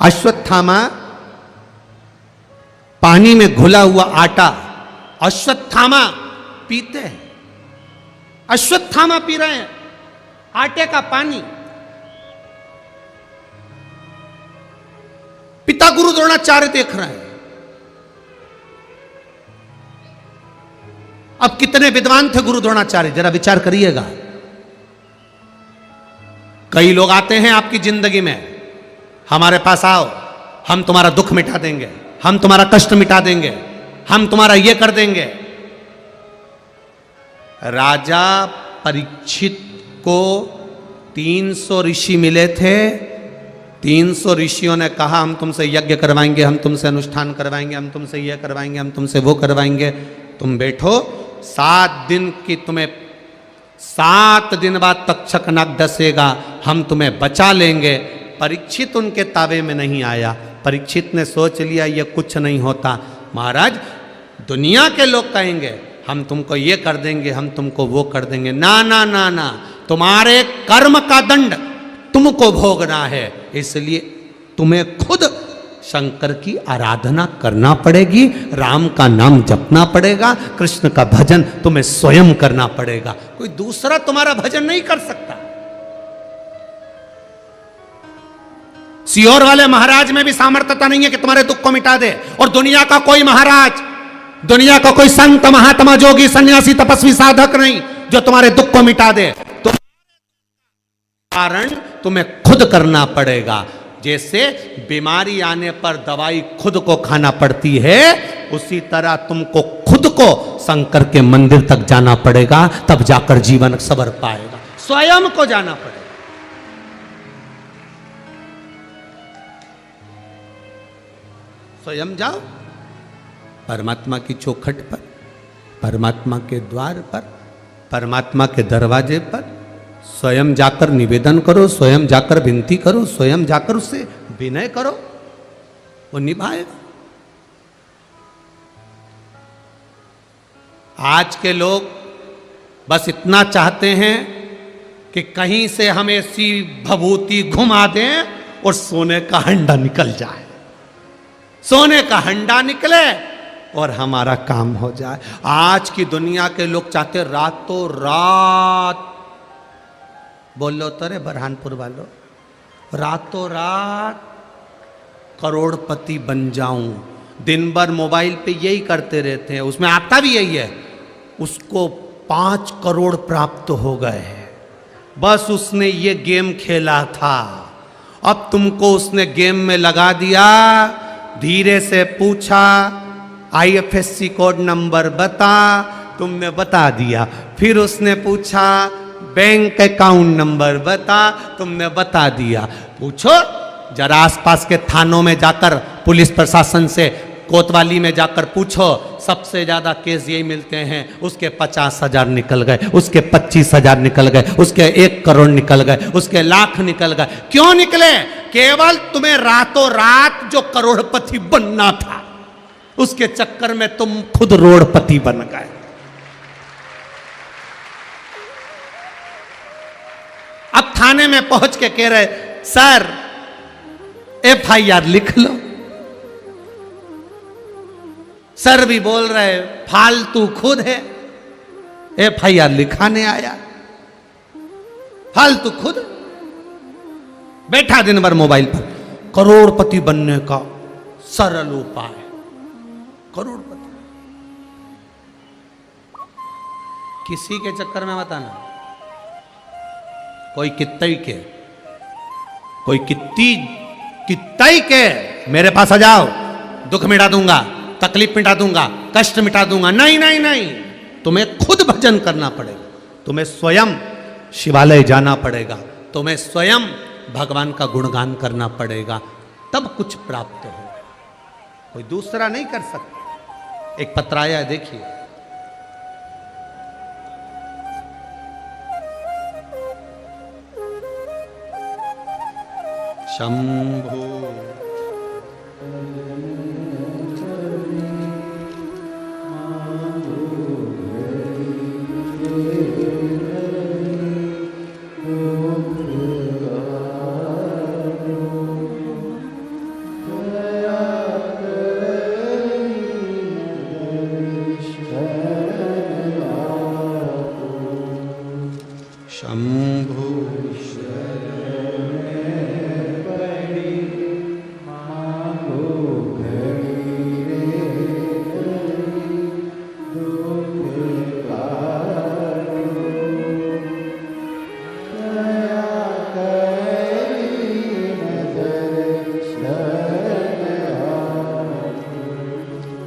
अश्वत्थामा पानी में घुला हुआ आटा अश्वत्थामा पीते हैं। अश्वत्थामा पी रहे हैं आटे का पानी। पिता गुरु द्रोणाचार्य देख रहे हैं। अब कितने विद्वान थे गुरु द्रोणाचार्य, जरा विचार करिएगा। कई लोग आते हैं आपकी जिंदगी में, हमारे पास आओ, हम तुम्हारा दुख मिटा देंगे, हम तुम्हारा कष्ट मिटा देंगे, हम तुम्हारा ये कर देंगे। राजा परीक्षित को 300 ऋषि मिले थे। 300 ऋषियों ने कहा हम तुमसे यज्ञ करवाएंगे, हम तुमसे अनुष्ठान करवाएंगे, हम तुमसे ये करवाएंगे, हम तुमसे वो करवाएंगे। तुम बैठो, 7 दिन की तुम्हें 7 दिन बाद तक्षक नाग डसेगा, हम तुम्हें बचा लेंगे। परीक्षित उनके तावे में नहीं आया। परीक्षित ने सोच लिया ये कुछ नहीं होता। महाराज, दुनिया के लोग कहेंगे हम तुमको ये कर देंगे, हम तुमको वो कर देंगे। ना ना ना ना, तुम्हारे कर्म का दंड तुमको भोगना है। इसलिए तुम्हें खुद शंकर की आराधना करना पड़ेगी, राम का नाम जपना पड़ेगा, कृष्ण का भजन तुम्हें स्वयं करना पड़ेगा। कोई दूसरा तुम्हारा भजन नहीं कर सकता। सियोर वाले महाराज में भी सामर्थ्यता नहीं है कि तुम्हारे दुख को मिटा दे। और दुनिया का कोई महाराज, दुनिया का कोई संत, महात्मा, जोगी, सन्यासी, तपस्वी, साधक नहीं जो तुम्हारे दुख को मिटा दे। तो कारण तुम्हें खुद करना पड़ेगा। जैसे बीमारी आने पर दवाई खुद को खाना पड़ती है, उसी तरह तुमको खुद को शंकर के मंदिर तक जाना पड़ेगा, तब जाकर जीवन सवर पाएगा। स्वयं को जाना पड़ेगा। स्वयं जाओ परमात्मा की चौखट पर, परमात्मा के द्वार पर, परमात्मा के दरवाजे पर स्वयं जाकर निवेदन करो, स्वयं जाकर विनती करो, स्वयं जाकर उससे विनय करो, वो निभाएगा। आज के लोग बस इतना चाहते हैं कि कहीं से हम ऐसी भभूति घुमा दें, और सोने का हंडा निकल जाए, सोने का हंडा निकले और हमारा काम हो जाए। आज की दुनिया के लोग चाहते रातों रात, बोलो तो रे बरहानपुर वालों, रातों रात करोड़पति बन जाऊं। दिन भर मोबाइल पे यही करते रहते हैं, उसमें आता भी यही है, उसको 5 करोड़ प्राप्त हो गए, बस उसने ये गेम खेला था, अब तुमको उसने गेम में लगा दिया। धीरे से पूछा IFSC कोड नंबर बता, तुमने बता दिया। फिर उसने पूछा बैंक अकाउंट नंबर बता, तुमने बता दिया। पूछो जरा आसपास के थानों में जाकर, पुलिस प्रशासन से, कोतवाली में जाकर पूछो, सबसे ज्यादा केस यही मिलते हैं, उसके 50,000 निकल गए, उसके 25,000 निकल गए, उसके 1 करोड़ निकल गए, उसके लाख निकल गए। क्यों निकले? केवल तुम्हें रातों रात जो करोड़पति बनना था, उसके चक्कर में तुम खुद रोड़पति बन गए। अब थाने में पहुंच के कह रहे, सर FIR लिख लो। सर भी बोल रहे फालतू खुद है, FIR लिखाने आया, फालतू खुद बैठा दिन भर मोबाइल पर। करोड़पति बनने का सरल उपाय, करोड़पति किसी के चक्कर में बताना, कोई कित्तई के, कोई कित्तई के मेरे पास आ जाओ, दुख मिटा दूंगा, तकलीफ मिटा दूंगा, कष्ट मिटा दूंगा। नहीं नहीं नहीं, तुम्हें खुद भजन करना पड़ेगा, तुम्हें स्वयं शिवालय जाना पड़ेगा, तुम्हें स्वयं भगवान का गुणगान करना पड़ेगा, तब कुछ प्राप्त होगा, कोई दूसरा नहीं कर सकता। एक पत्र आया है, देखिए। शंभो शंभो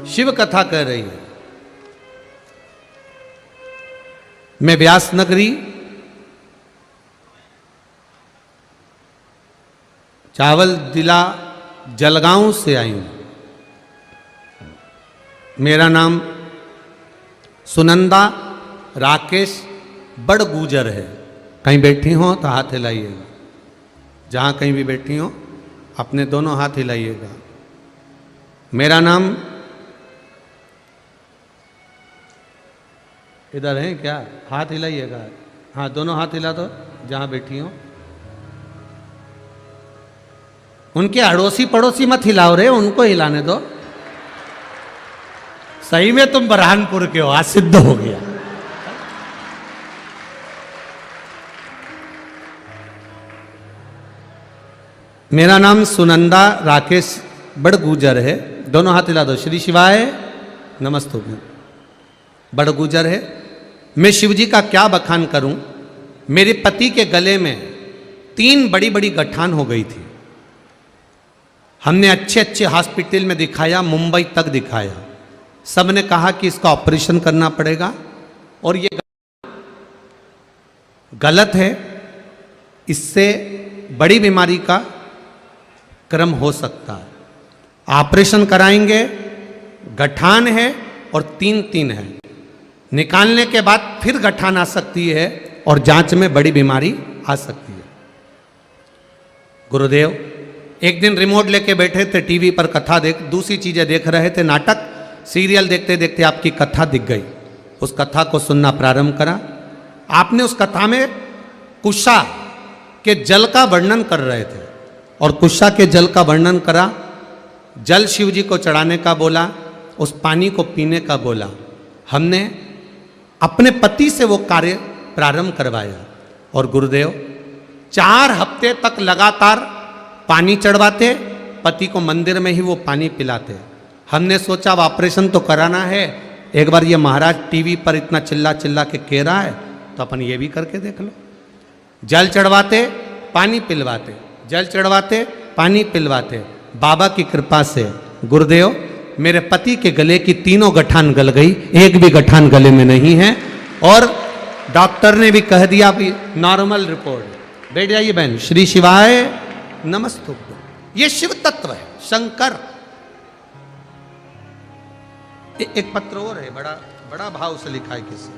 शिव कथा कह रही है। मैं व्यास नगरी चावल जिला जलगांव से आई हूं। मेरा नाम सुनंदा राकेश बड़गूजर है। कहीं बैठी हो तो हाथ हिलाइएगा, जहां कहीं भी बैठी हो अपने दोनों हाथ हिलाइएगा। मेरा नाम, इधर है क्या? हाथ हिलाइएगा। हाँ, दोनों हाथ हिला दो जहां बैठी हो। उनके अड़ोसी पड़ोसी मत हिलाओ रे, उनको हिलाने दो। सही में तुम बरहानपुर के हो, आज सिद्ध हो गया। मेरा नाम सुनंदा राकेश बड़गूजर है। दोनों हाथ हिला दो। श्री शिवाय नमस्तु। बड़गूजर है। मैं शिवजी का क्या बखान करूं। मेरे पति के गले में 3 बड़ी बड़ी गठान हो गई थी। हमने अच्छे अच्छे हॉस्पिटल में दिखाया, मुंबई तक दिखाया। सब ने कहा कि इसका ऑपरेशन करना पड़ेगा और ये गलत है, इससे बड़ी बीमारी का क्रम हो सकता है। ऑपरेशन कराएंगे, गठान है और 3 है। निकालने के बाद फिर गठान आ सकती है और जांच में बड़ी बीमारी आ सकती है। गुरुदेव एक दिन रिमोट लेके बैठे थे, टीवी पर कथा दूसरी चीजें देख रहे थे, नाटक सीरियल देखते देखते आपकी कथा दिख गई। उस कथा को सुनना प्रारंभ करा। आपने उस कथा में कुशा के जल का वर्णन कर रहे थे। और कुशा के जल का वर्णन करा। जल शिव जी को चढ़ाने का बोला, उस पानी को पीने का बोला। हमने अपने पति से वो कार्य प्रारंभ करवाया और गुरुदेव 4 हफ्ते तक लगातार पानी चढ़वाते, पति को मंदिर में ही वो पानी पिलाते। हमने सोचा अब ऑपरेशन तो कराना है, एक बार ये महाराज टीवी पर इतना चिल्ला चिल्ला के कह रहा है तो अपन ये भी करके देख लो। जल चढ़वाते, पानी पिलवाते, जल चढ़वाते, पानी पिलवाते। बाबा की कृपा से गुरुदेव मेरे पति के गले की 3 गठान गल गई, एक भी गठान गले में नहीं है। और डॉक्टर ने भी कह दिया भी नॉर्मल रिपोर्ट। बैठ जाइए बहन। श्री शिवाय नमस्तुभ्यं। ये शिव तत्व है, शंकर। एक पत्र और है, बड़ा बड़ा भाव से लिखा है किसी।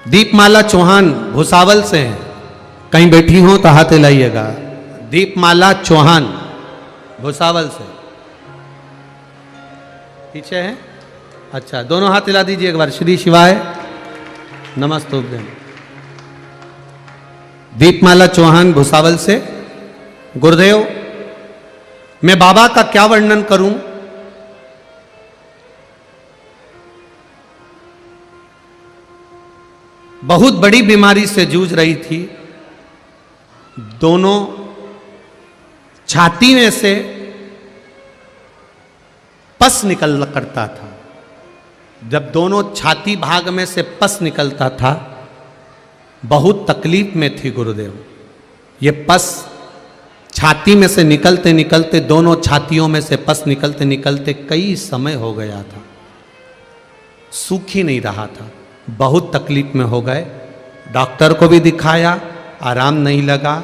दीपमाला चौहान भुसावल से हैं, कहीं बैठी हो तो हाथ हिलाइएगा। दीपमाला चौहान भुसावल से पीछे है। अच्छा, दोनों हाथ हिला दीजिए एक बार। श्री शिवाय नमस्तुभ्यं। दीपमाला चौहान भुसावल से। गुरुदेव मैं बाबा का क्या वर्णन करूं। बहुत बड़ी बीमारी से जूझ रही थी। दोनों छाती में से पस निकल करता था। जब दोनों छाती भाग में से पस निकलता था, बहुत तकलीफ में थी गुरुदेव। ये पस छाती में से निकलते निकलते, दोनों छातियों में से पस निकलते निकलते कई समय हो गया था, सूख ही नहीं रहा था। बहुत तकलीफ में हो गए। डॉक्टर को भी दिखाया, आराम नहीं लगा।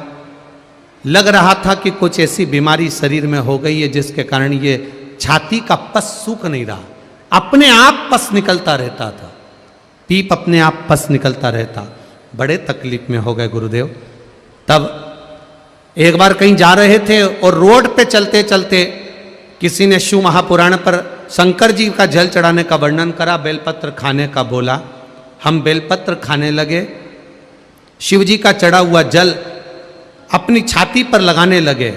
लग रहा था कि कुछ ऐसी बीमारी शरीर में हो गई है जिसके कारण ये छाती का पस सूख नहीं रहा, अपने आप पस निकलता रहता था, पीप अपने आप पस निकलता रहता। बड़े तकलीफ में हो गए गुरुदेव। तब एक बार कहीं जा रहे थे और रोड पे चलते चलते किसी ने शिव महापुराण पर शंकर जी का जल चढ़ाने का वर्णन करा, बेलपत्र खाने का बोला। हम बेलपत्र खाने लगे, शिव जी का चढ़ा हुआ जल अपनी छाती पर लगाने लगे।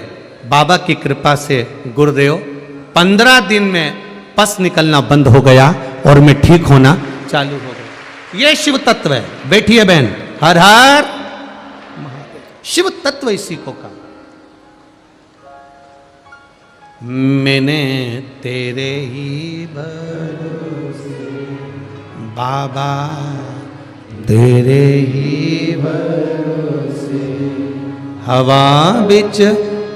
बाबा की कृपा से गुरुदेव 15 दिन में पस निकलना बंद हो गया और मैं ठीक होना चालू हो गया। ये शिव तत्व है। बैठिए बहन। हर हर महादेव। शिव तत्व इसी को कहा। मैंने तेरे ही भरोसे बाबा, तेरे ही भरोसे हवा बिच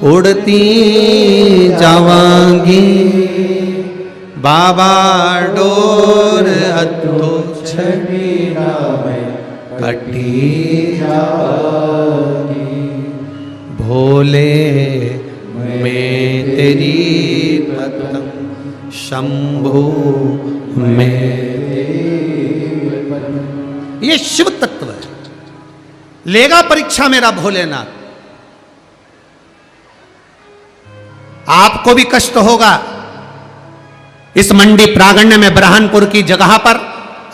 उड़ती जावांगी। बाबा डोर हथों छड़ी में कटी जावांगी। भोले मैं तेरी पतंग, शंभू मैं। ये शिव तत्व है। लेगा परीक्षा मेरा भोलेनाथ। आपको भी कष्ट होगा इस मंडी प्रागण्य में ब्रह्मपुर की जगह पर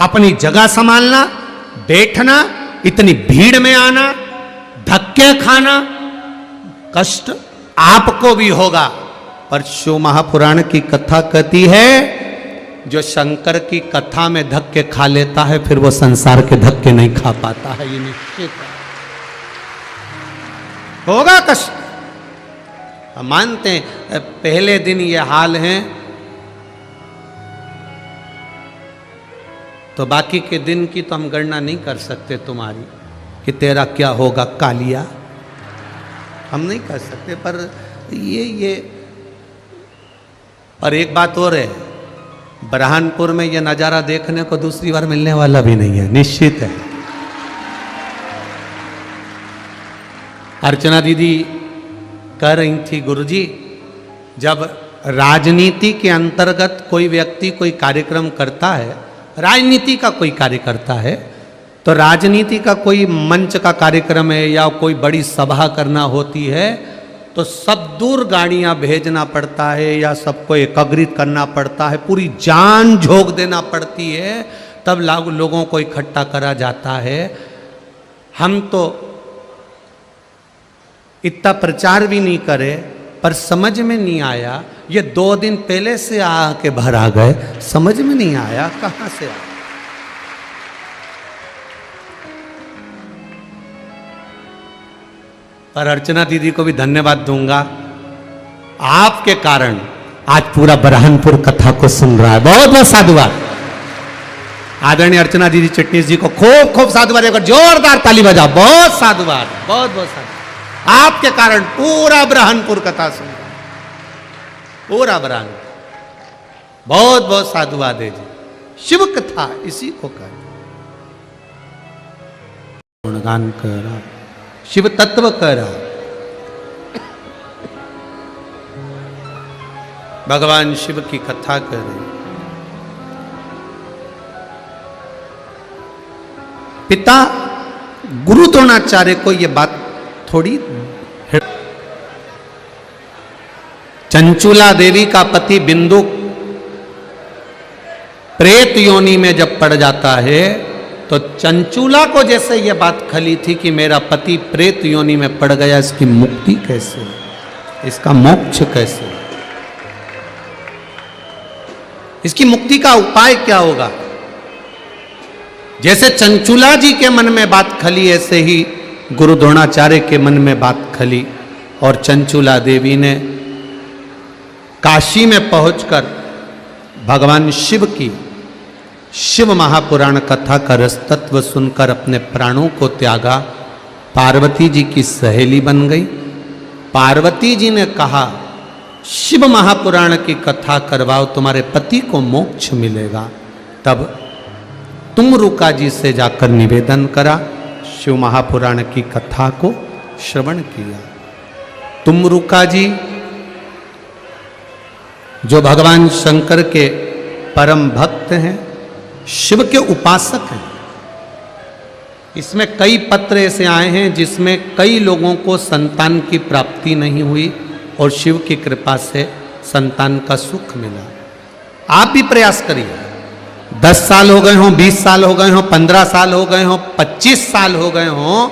अपनी जगह संभालना, बैठना, इतनी भीड़ में आना, धक्के खाना, कष्ट आपको भी होगा। पर शिव महापुराण की कथा कहती है जो शंकर की कथा में धक्के खा लेता है फिर वो संसार के धक्के नहीं खा पाता है। ये निश्चित है। होगा कष्ट, हम मानते हैं। पहले दिन ये हाल है तो बाकी के दिन की तो हम गणना नहीं कर सकते तुम्हारी कि तेरा क्या होगा कालिया, हम नहीं कर सकते। पर ये और एक बात और है, ब्रह्मपुर में ये नज़ारा देखने को दूसरी बार मिलने वाला भी नहीं है, निश्चित है। अर्चना दीदी कह रही थी, गुरुजी जब राजनीति के अंतर्गत कोई व्यक्ति कोई कार्यक्रम करता है, राजनीति का कोई कार्य करता है, तो राजनीति का कोई मंच का कार्यक्रम है या कोई बड़ी सभा करना होती है तो सब दूर गाड़ियां भेजना पड़ता है या सबको एकत्रित करना पड़ता है, पूरी जान झोंक देना पड़ती है, तब लोगों को इकट्ठा करा जाता है। हम तो इतना प्रचार भी नहीं करे, पर समझ में नहीं आया। ये 2 दिन पहले से आके भर आ गए, समझ में नहीं आया कहां से आया। पर अर्चना दीदी को भी धन्यवाद दूंगा, आपके कारण आज पूरा बरहानपुर कथा को सुन रहा है। बहुत बहुत साधुवाद। आदरणीय अर्चना दीदी चिटनीस जी को खूब खूब साधुवाद, एक जोरदार ताली बजाओ। बहुत साधुवाद, बहुत बहुत साधुवाद। आपके कारण पूरा बरहानपुर कथा सुन रहा है, पूरा बरहानपुर। बहुत बहुत साधुवाद है जी। शिव कथा इसी को कहते, गुणगान कर रहा, शिव तत्व कर रहा, भगवान शिव की कथा कर रहे। पिता गुरु द्रोणाचार्य को यह बात थोड़ी, चंचुला देवी का पति बिंदु प्रेत योनि में जब पड़ जाता है, तो चंचुला को जैसे यह बात खली थी कि मेरा पति प्रेत योनि में पड़ गया, इसकी मुक्ति कैसे, इसका मोक्ष कैसे, इसकी मुक्ति का उपाय क्या होगा। जैसे चंचुला जी के मन में बात खली, ऐसे ही गुरु द्रोणाचार्य के मन में बात खली, और चंचुला देवी ने काशी में पहुंचकर भगवान शिव की शिव महापुराण कथा का रस तत्व सुनकर अपने प्राणों को त्यागा। पार्वती जी की सहेली बन गई। पार्वती जी ने कहा, शिव महापुराण की कथा करवाओ, तुम्हारे पति को मोक्ष मिलेगा। तब तुमरुका जी से जाकर निवेदन करा, शिव महापुराण की कथा को श्रवण किया। तुमरुका जी जो भगवान शंकर के परम भक्त हैं, शिव के उपासक हैं। इसमें कई पत्र ऐसे आए हैं जिसमें कई लोगों को संतान की प्राप्ति नहीं हुई और शिव की कृपा से संतान का सुख मिला। आप भी प्रयास करिए। 10 साल हो गए हों, 20 साल हो गए हों, 15 साल हो गए हों, 25 साल हो गए हों,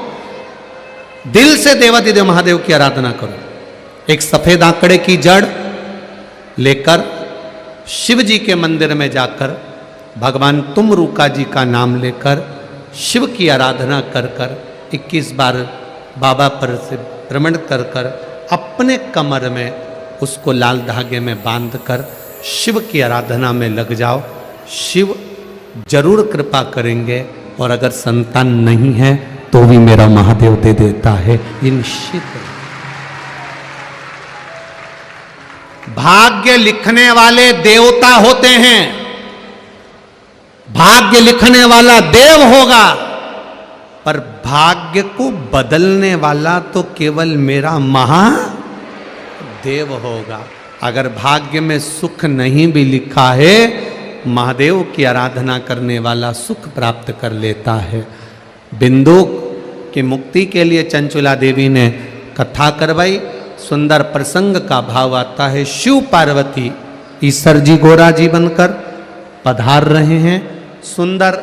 दिल से देवाधिदेव महादेव की आराधना करो। एक सफेद आंकड़े की जड़ लेकर शिव जी के मंदिर में जाकर भगवान तुमरुका जी का नाम लेकर शिव की आराधना कर कर 21 बार बाबा पर से भ्रमण कर कर अपने कमर में उसको लाल धागे में बांध कर शिव की आराधना में लग जाओ। शिव जरूर कृपा करेंगे, और अगर संतान नहीं है तो भी मेरा महादेव दे देता है, ये निश्चित है। भाग्य लिखने वाले देवता होते हैं, भाग्य लिखने वाला देव होगा, पर भाग्य को बदलने वाला तो केवल मेरा महादेव होगा। अगर भाग्य में सुख नहीं भी लिखा है, महादेव की आराधना करने वाला सुख प्राप्त कर लेता है। बिंदु की मुक्ति के लिए चंचुला देवी ने कथा करवाई। सुंदर प्रसंग का भाव आता है। शिव पार्वती ईसर जी गोरा जी बनकर पधार रहे हैं। सुंदर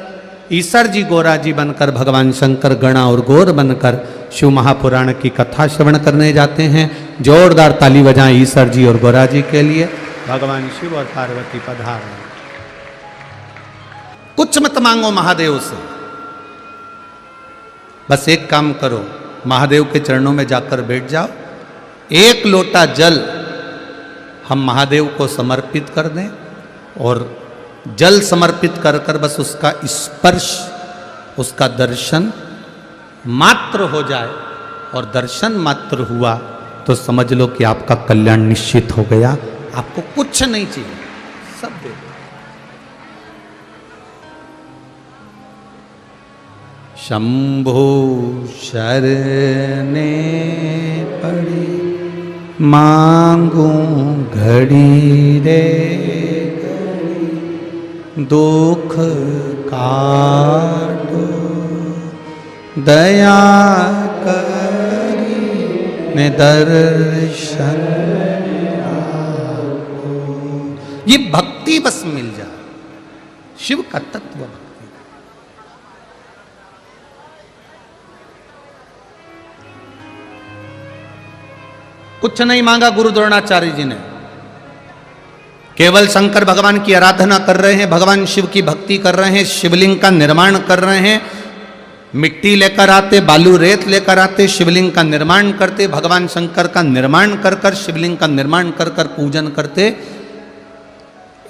ईसर जी गोरा जी बनकर भगवान शंकर गणा और गौर बनकर शिव महापुराण की कथा श्रवण करने जाते हैं। जोरदार ताली बजाएं ईसर जी और गोरा जी के लिए। भगवान शिव और पार्वती पधार रहे हैं। कुछ मत मांगो महादेव से, बस एक काम करो, महादेव के चरणों में जाकर बैठ जाओ। एक लोटा जल हम महादेव को समर्पित कर दें, और जल समर्पित कर कर बस उसका स्पर्श, उसका दर्शन मात्र हो जाए, और दर्शन मात्र हुआ तो समझ लो कि आपका कल्याण निश्चित हो गया। आपको कुछ नहीं चाहिए, सब दे दो। शंभो शरणे पड़ी मांगू घड़ी रे घड़ी, दुख काटो दया करी ने दर्शन, ये भक्ति बस मिल जाए, शिव का तत्व भक्ति। कुछ नहीं मांगा गुरु द्रोणाचार्य जी ने, केवल शंकर भगवान की आराधना कर रहे हैं, भगवान शिव की भक्ति कर रहे हैं, शिवलिंग का निर्माण कर रहे हैं। मिट्टी लेकर आते, बालू रेत लेकर आते, शिवलिंग का निर्माण करते, भगवान शंकर का निर्माण कर कर, शिवलिंग का निर्माण कर कर पूजन करते।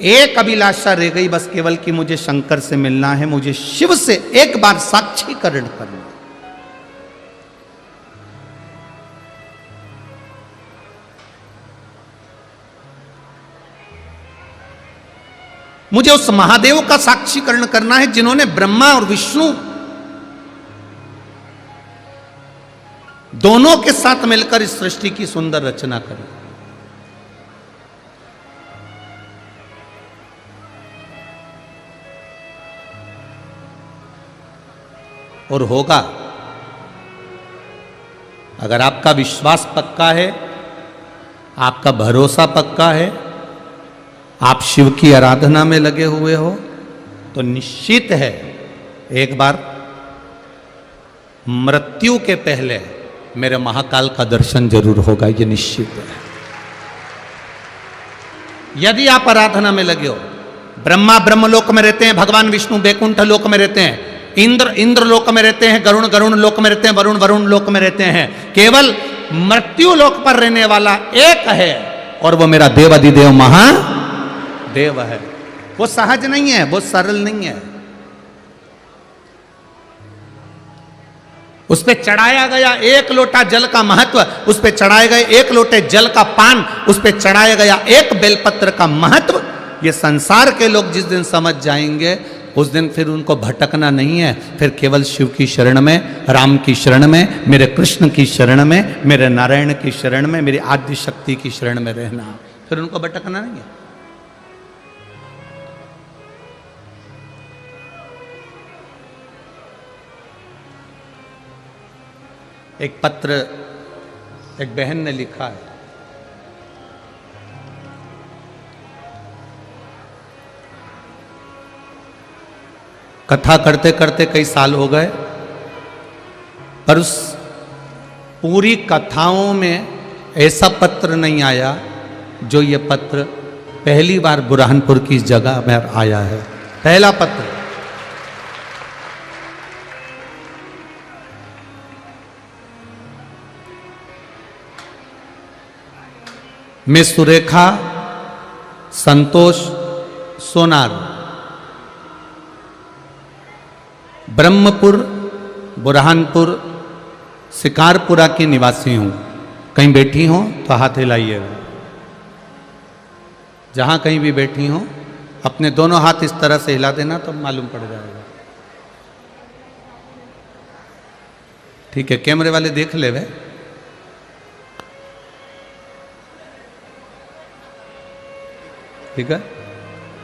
एक अभिलाषा रह गई बस, केवल कि मुझे शंकर से मिलना है, मुझे शिव से एक बार साक्षीकरण करना। मुझे उस महादेव का साक्षीकरण करना है जिन्होंने ब्रह्मा और विष्णु दोनों के साथ मिलकर इस सृष्टि की सुंदर रचना करी। और होगा, अगर आपका विश्वास पक्का है, आपका भरोसा पक्का है, आप शिव की आराधना में लगे हुए हो, तो निश्चित है एक बार मृत्यु के पहले मेरे महाकाल का दर्शन जरूर होगा, ये निश्चित है। यदि आप आराधना में लगे हो, ब्रह्मा ब्रह्मलोक में रहते हैं, भगवान विष्णु बैकुंठ लोक में रहते हैं, इंद्र इंद्र लोक में रहते हैं, गरुण गरुण लोक में रहते हैं, वरुण वरुण लोक में रहते हैं, केवल मृत्यु लोक पर रहने वाला एक है, और वो मेरा देव अधिदेव महादेव है। वो सहज नहीं है, वो सरल नहीं है। उस पे चढ़ाया गया एक लोटा जल का महत्व, उस पे चढ़ाए गए एक लोटे जल का पान, उस पे चढ़ाया गया एक बेलपत्र का महत्व, ये संसार के लोग जिस दिन समझ जाएंगे, उस दिन फिर उनको भटकना नहीं है, फिर केवल शिव की शरण में, राम की शरण में, मेरे कृष्ण की शरण में, मेरे नारायण की शरण में, मेरी आद्य शक्ति की शरण में रहना, फिर उनको भटकना नहीं है। एक पत्र एक बहन ने लिखा है, कथा करते करते कई साल हो गए, पर उस पूरी कथाओं में ऐसा पत्र नहीं आया जो ये पत्र पहली बार बुरहानपुर की इस जगह में आया है। पहला पत्र। मैं सुरेखा संतोष सोनार, ब्रह्मपुर बुरहानपुर शिकारपुरा की निवासी हूँ। कहीं बैठी हो तो हाथ हिलाइएगा। जहाँ कहीं भी बैठी हो अपने दोनों हाथ इस तरह से हिला देना तो मालूम पड़ जाएगा। ठीक है, कैमरे वाले देख ले वे। ठीक है,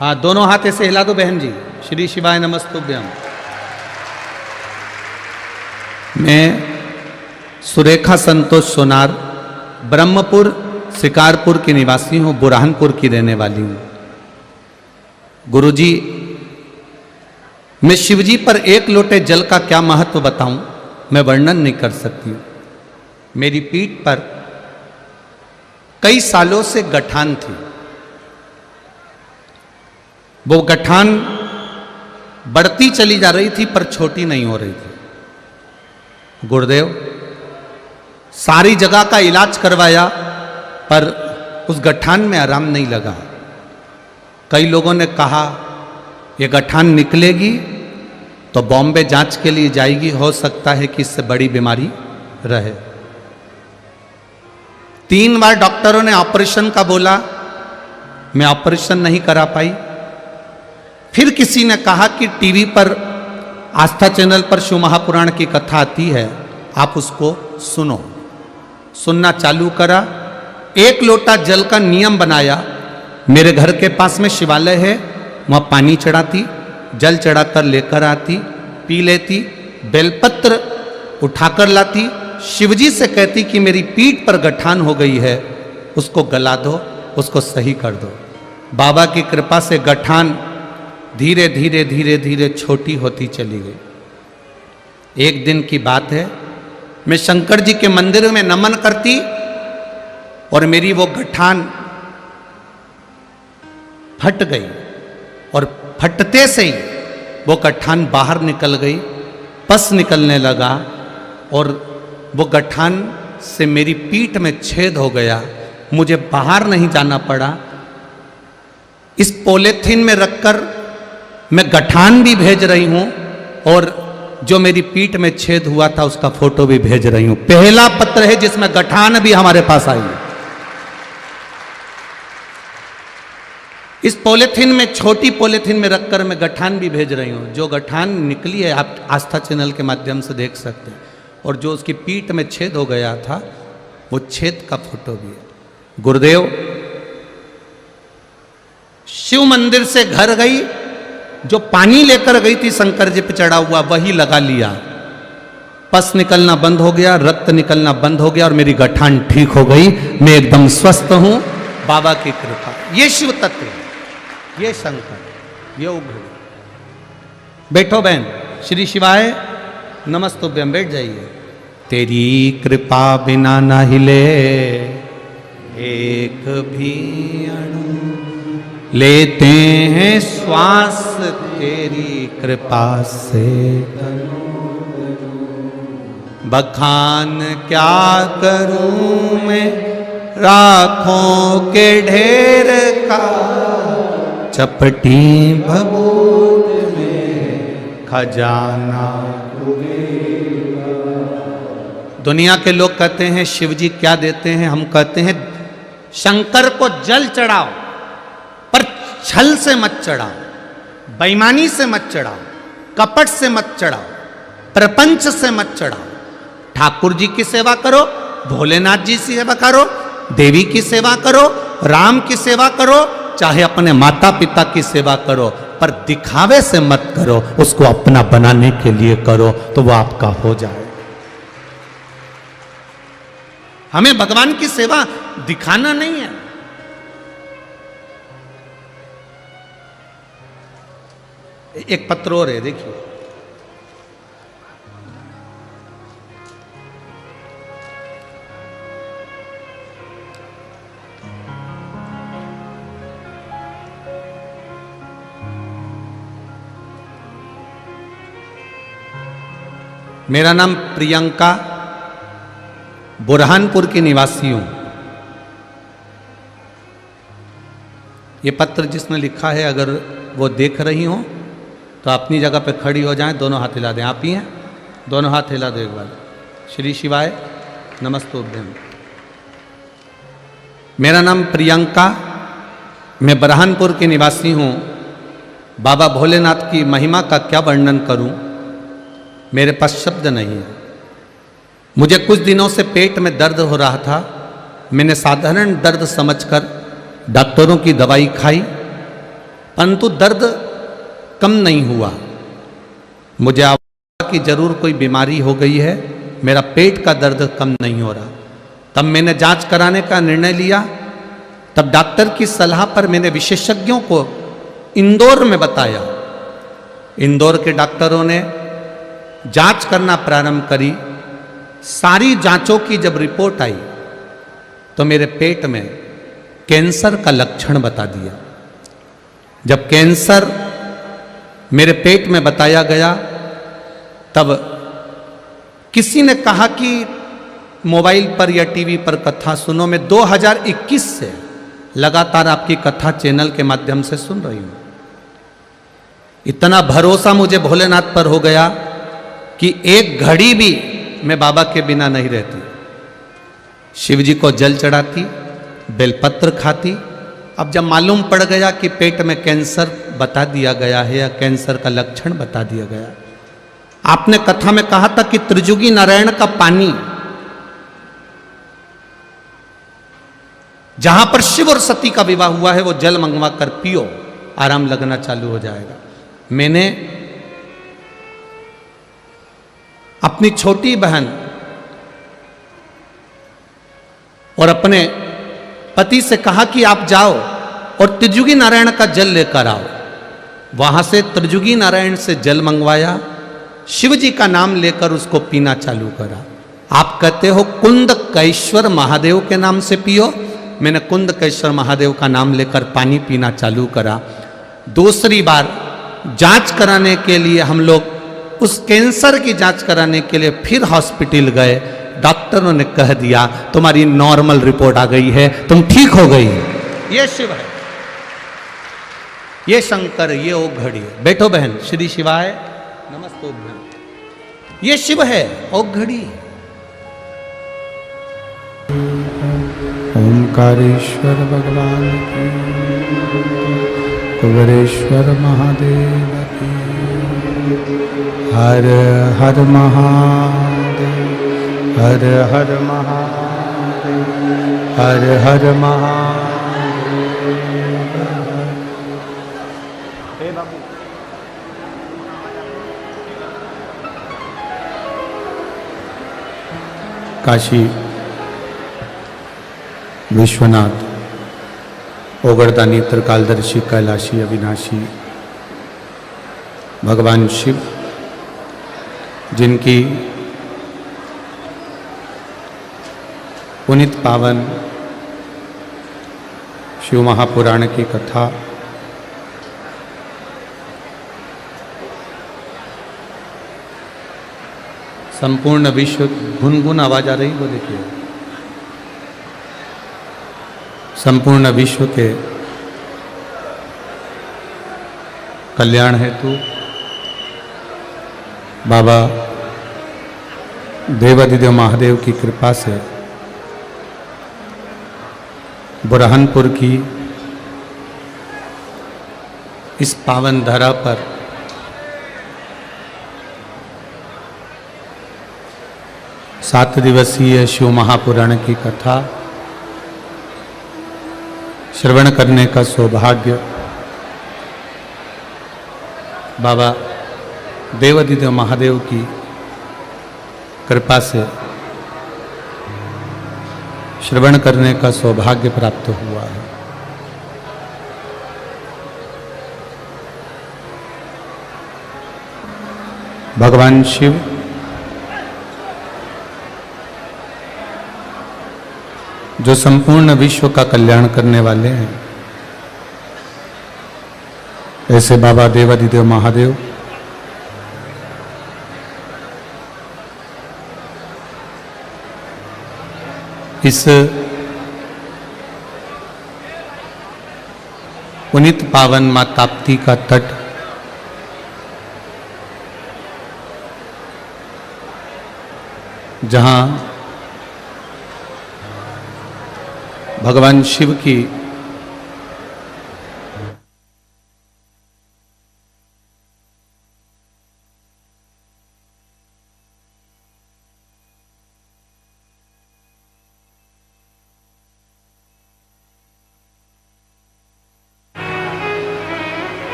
हाँ, दोनों हाथ ऐसे हिला दो बहन जी। श्री शिवाय नमस्तुभ्यम। मैं सुरेखा संतोष सोनार, ब्रह्मपुर शिकारपुर की निवासी हूँ, बुरहानपुर की रहने वाली हूँ। गुरुजी, मैं शिवजी पर एक लोटे जल का क्या महत्व बताऊं, मैं वर्णन नहीं कर सकती। मेरी पीठ पर कई सालों से गठान थी। वो गठान बढ़ती चली जा रही थी पर छोटी नहीं हो रही थी। गुरुदेव, सारी जगह का इलाज करवाया पर उस गठान में आराम नहीं लगा। कई लोगों ने कहा ये गठान निकलेगी तो बॉम्बे जांच के लिए जाएगी, हो सकता है कि इससे बड़ी बीमारी रहे। 3 बार डॉक्टरों ने ऑपरेशन का बोला, मैं ऑपरेशन नहीं करा पाई। फिर किसी ने कहा कि टीवी पर आस्था चैनल पर शिव महापुराण की कथा आती है, आप उसको सुनो। सुनना चालू करा। 1 लोटा जल का नियम बनाया। मेरे घर के पास में शिवालय है, वहाँ पानी चढ़ाती, जल चढ़ाकर लेकर आती, पी लेती, बेलपत्र उठाकर लाती, शिवजी से कहती कि मेरी पीठ पर गठान हो गई है, उसको गला दो, उसको सही कर दो। बाबा की कृपा से गठान धीरे धीरे धीरे धीरे छोटी होती चली गई। एक दिन की बात है, मैं शंकर जी के मंदिर में नमन करती और मेरी वो गठान फट गई और फटते से ही वो गठान बाहर निकल गई, पस निकलने लगा और वो गठान से मेरी पीठ में छेद हो गया। मुझे बाहर नहीं जाना पड़ा। इस पॉलीथीन में रखकर मैं गठान भी भेज रही हूं और जो मेरी पीठ में छेद हुआ था उसका फोटो भी भेज रही हूं। पहला पत्र है जिसमें गठान भी हमारे पास आई है। इस पॉलीथीन में, छोटी पॉलीथीन में रखकर मैं गठान भी भेज रही हूं। जो गठान निकली है आप आस्था चैनल के माध्यम से देख सकते हैं, और जो उसकी पीठ में छेद हो गया था वो छेद का फोटो भी है। गुरुदेव शिव मंदिर से घर गई, जो पानी लेकर गई थी शंकर जी पे चढ़ा हुआ वही लगा लिया, पस निकलना बंद हो गया, रक्त निकलना बंद हो गया और मेरी गठान ठीक हो गई। मैं एकदम स्वस्थ हूं, बाबा की कृपा। ये शिव तत्व है, ये शंकर, ये उग्र। बैठो बहन, श्री शिवाय नमस्तुभ्यम, बैठ जाइए। तेरी कृपा बिना न हिले एक भी अणु, लेते हैं श्वास तेरी कृपा से। बखान क्या करूं मैं राखों के ढेर का, चपटी भभूत में खजाना। दुनिया के लोग कहते हैं शिव जी क्या देते हैं, हम कहते हैं शंकर को जल चढ़ाओ, पर छल से मत चढ़ाओ, बेईमानी से मत चढ़ाओ, कपट से मत चढ़ाओ, प्रपंच से मत चढ़ाओ। ठाकुर जी की सेवा करो, भोलेनाथ जी की सेवा करो, देवी की सेवा करो, राम की सेवा करो, चाहे अपने माता पिता की सेवा करो, पर दिखावे से मत करो, उसको अपना बनाने के लिए करो तो वो आपका हो जाए। हमें भगवान की सेवा दिखाना नहीं है। एक पत्र और है, देखिए। मेरा नाम प्रियंका, बुरहानपुर की निवासी हूं। ये पत्र जिसने लिखा है, अगर वो देख रही हो तो अपनी जगह पे खड़ी हो जाएं, दोनों हाथ हिला दें। आप ही हैं, दोनों हाथ हिला दो एक बार। श्री शिवाय नमस्तुभ्यम। मेरा नाम प्रियंका, मैं बुरहानपुर की निवासी हूं। बाबा भोलेनाथ की महिमा का क्या वर्णन करूं, मेरे पास शब्द नहीं है। मुझे कुछ दिनों से पेट में दर्द हो रहा था। मैंने साधारण दर्द समझकर डॉक्टरों की दवाई खाई, परंतु दर्द कम नहीं हुआ। मुझे आवाज़ कि जरूर कोई बीमारी हो गई है, मेरा पेट का दर्द कम नहीं हो रहा। तब मैंने जांच कराने का निर्णय लिया। तब डॉक्टर की सलाह पर मैंने विशेषज्ञों को इंदौर में बताया। इंदौर के डॉक्टरों ने जांच करना प्रारंभ करी। सारी जांचों की जब रिपोर्ट आई तो मेरे पेट में कैंसर का लक्षण बता दिया। जब कैंसर मेरे पेट में बताया गया, तब किसी ने कहा कि मोबाइल पर या टीवी पर कथा सुनो। मैं 2021 से लगातार आपकी कथा चैनल के माध्यम से सुन रही हूं। इतना भरोसा मुझे भोलेनाथ पर हो गया कि एक घड़ी भी मैं बाबा के बिना नहीं रहती। शिव जी को जल चढ़ाती, बेलपत्र खाती। अब जब मालूम पड़ गया कि पेट में कैंसर बता दिया गया है या कैंसर का लक्षण बता दिया गया, आपने कथा में कहा था कि त्रिजुगी नारायण का पानी जहां पर शिव और सती का विवाह हुआ है वो जल मंगवा कर पियो, आराम लगना चालू हो जाएगा। मैंने अपनी छोटी बहन और अपने पति से कहा कि आप जाओ और त्रिजुगी नारायण का जल लेकर आओ। वहां से त्रिजुगी नारायण से जल मंगवाया, शिव जी का नाम लेकर उसको पीना चालू करा। आप कहते हो कुंदकेश्वर महादेव के नाम से पियो, मैंने कुंदकेश्वर महादेव का नाम लेकर पानी पीना चालू करा। दूसरी बार जांच कराने के लिए हम लोग उस कैंसर की जांच कराने के लिए फिर हॉस्पिटल गए। डॉक्टरों ने कह दिया तुम्हारी नॉर्मल रिपोर्ट आ गई है, तुम ठीक हो गई। ये शिव है, ये शंकर, ये ओ घड़ी है। बैठो बहन, श्री शिवाय नमस्ते। ये शिव है, ओ घड़ी।
ओंकारेश्वर भगवान की, कुबेरेश्वर महादेव की। हर हर महादेव, हर हर महादेव, हर हर महादेव। काशी विश्वनाथ, ओगरदानी, त्रिकालदर्शी, कैलाशी, अविनाशी भगवान शिव, जिनकी पुनित पावन शिव महापुराण की कथा संपूर्ण विश्व, गुनगुन आवाज आ रही वो देखिए, संपूर्ण विश्व के कल्याण हेतु बाबा देवादिदेव महादेव की कृपा से बुरहानपुर की इस पावन धरा पर सात दिवसीय शिव महापुराण की कथा श्रवण करने का सौभाग्य बाबा देवादिदेव महादेव की कृपा से श्रवण करने का सौभाग्य प्राप्त हुआ है। भगवान शिव जो संपूर्ण विश्व का कल्याण करने वाले हैं, ऐसे बाबा देवादिदेव महादेव इस पुनीत पावन मां ताप्ती का तट जहां भगवान शिव की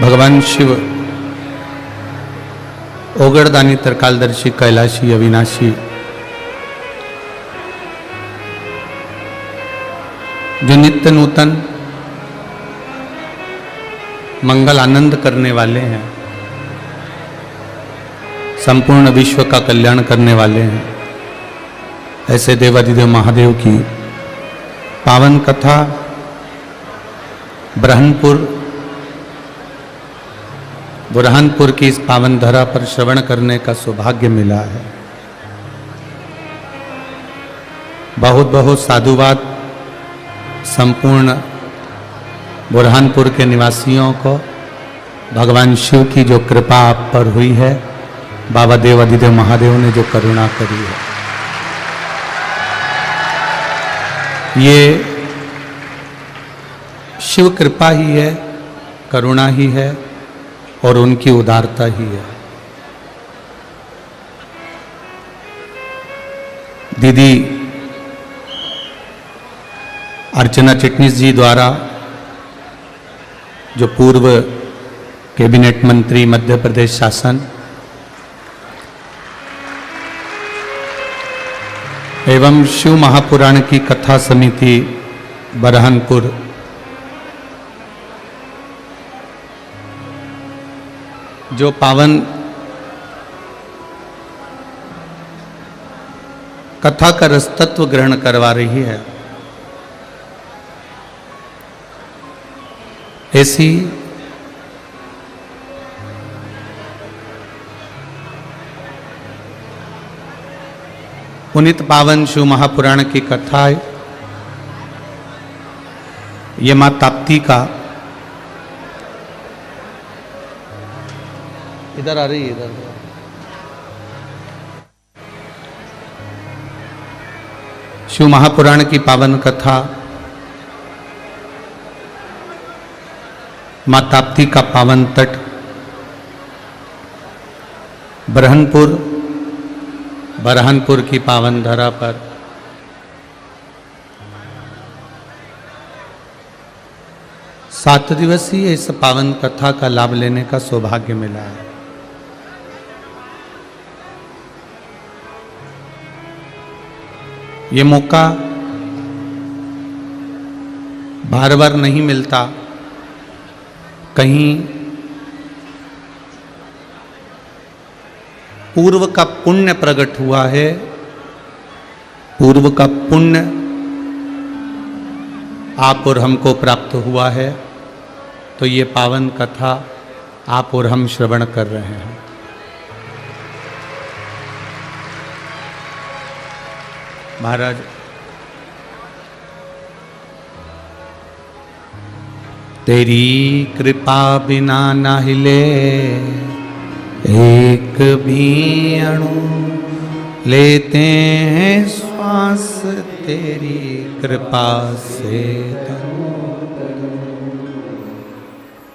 भगवान शिव ओगरदानी, त्रिकालदर्शी, कैलाशी, अविनाशी जो नित्य नूतन मंगल आनंद करने वाले हैं, संपूर्ण विश्व का कल्याण करने वाले हैं, ऐसे देवादिदेव महादेव की पावन कथा बुरहानपुर की इस पावन धरा पर श्रवण करने का सौभाग्य मिला है। बहुत बहुत साधुवाद संपूर्ण बुरहानपुर के निवासियों को। भगवान शिव की जो कृपा आप पर हुई है, बाबा देवादिदेव महादेव ने जो करुणा करी है, ये शिव कृपा ही है, करुणा ही है और उनकी उदारता ही है। दीदी अर्चना चिटनीस जी द्वारा, जो पूर्व कैबिनेट मंत्री मध्य प्रदेश शासन एवं शिव महापुराण की कथा समिति बरहनपुर जो पावन कथा का रसतत्व ग्रहण करवा रही है, ऐसी पुनित पावन शिव महापुराण की कथा है। ये मां ताप्ती का, इधर आ रही है, इधर शिव महापुराण की पावन कथा मां ताप्ती का पावन तट बरहनपुर की पावन धरा पर सात दिवसीय इस पावन कथा का लाभ लेने का सौभाग्य मिला है। ये मौका बार बार नहीं मिलता। कहीं पूर्व का पुण्य प्रकट हुआ है, पूर्व का पुण्य आप और हमको प्राप्त हुआ है, तो ये पावन कथा आप और हम श्रवण कर रहे हैं। महाराज, तेरी कृपा बिना ना हिले एक भी अणु, लेते हैं श्वास तेरी कृपा से तनु।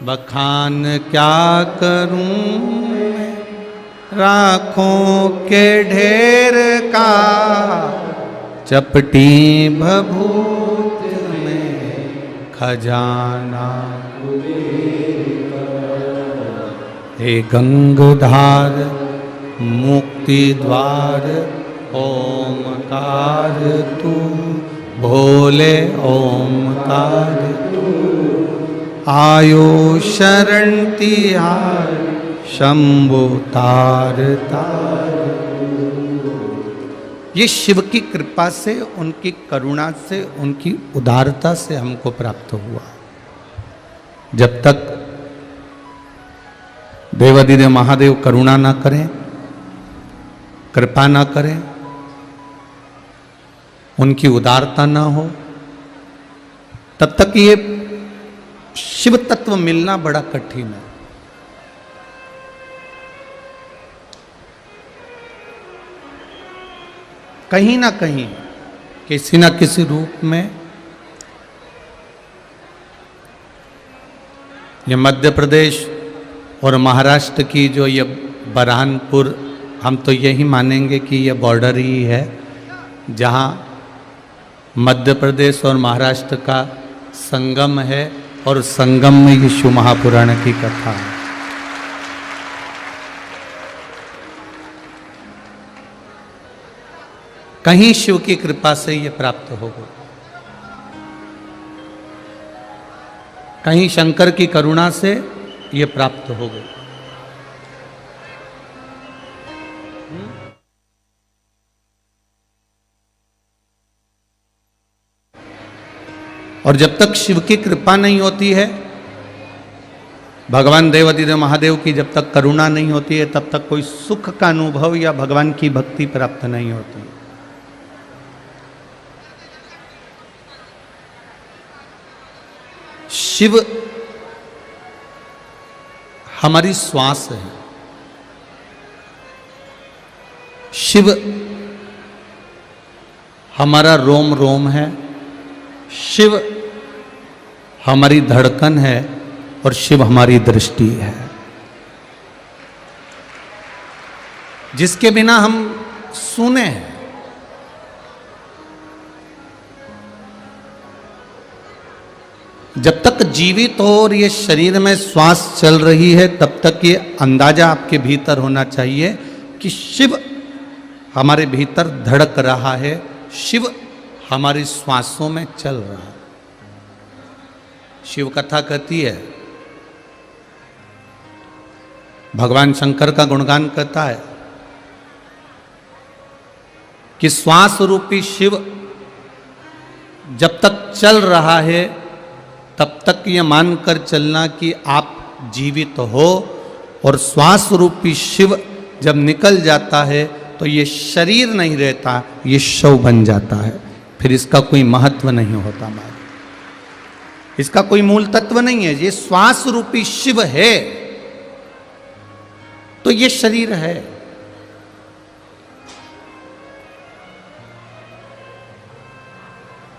बखान क्या करूं मैं राखों के ढेर का, चपटी भभूत में खजाना। हे गंगधार मुक्ति द्वार ओमकार तू, भोले ओमकार तू। आयो शरण तिहार शंभु तार तार। ये शिव की कृपा से, उनकी करुणा से, उनकी उदारता से हमको प्राप्त हुआ। जब तक देवाधिदेव महादेव करुणा ना करें, कृपा ना करें, उनकी उदारता ना हो, तब तक ये शिव तत्व मिलना बड़ा कठिन है। कहीं ना कहीं, किसी ना किसी रूप में ये मध्य प्रदेश और महाराष्ट्र की जो ये बरहनपुर, हम तो यही मानेंगे कि ये बॉर्डर ही है, जहाँ मध्य प्रदेश और महाराष्ट्र का संगम है, और संगम में ये शिव महापुराण की कथा है। कहीं शिव की कृपा से ये प्राप्त हो गई, कहीं शंकर की करुणा से ये प्राप्त हो गई। और जब तक शिव की कृपा नहीं होती है, भगवान देवाधिदेव महादेव की जब तक करुणा नहीं होती है, तब तक कोई सुख का अनुभव या भगवान की भक्ति प्राप्त नहीं होती। शिव हमारी श्वास है, शिव हमारा रोम रोम है, शिव हमारी धड़कन है, और शिव हमारी दृष्टि है, जिसके बिना हम सूने हैं। जब तक जीवित हो और ये शरीर में श्वास चल रही है, तब तक ये अंदाजा आपके भीतर होना चाहिए कि शिव हमारे भीतर धड़क रहा है,
शिव हमारी श्वासों में चल रहा है। शिव कथा कहती है, भगवान शंकर का गुणगान करता है कि श्वास रूपी शिव जब तक चल रहा है तब तक ये मानकर चलना कि आप जीवित हो, और श्वास रूपी शिव जब निकल जाता है तो ये शरीर नहीं रहता, ये शव बन जाता है। फिर इसका कोई महत्व नहीं होता, इसका कोई मूल तत्व नहीं है। ये श्वास रूपी शिव है तो ये शरीर है।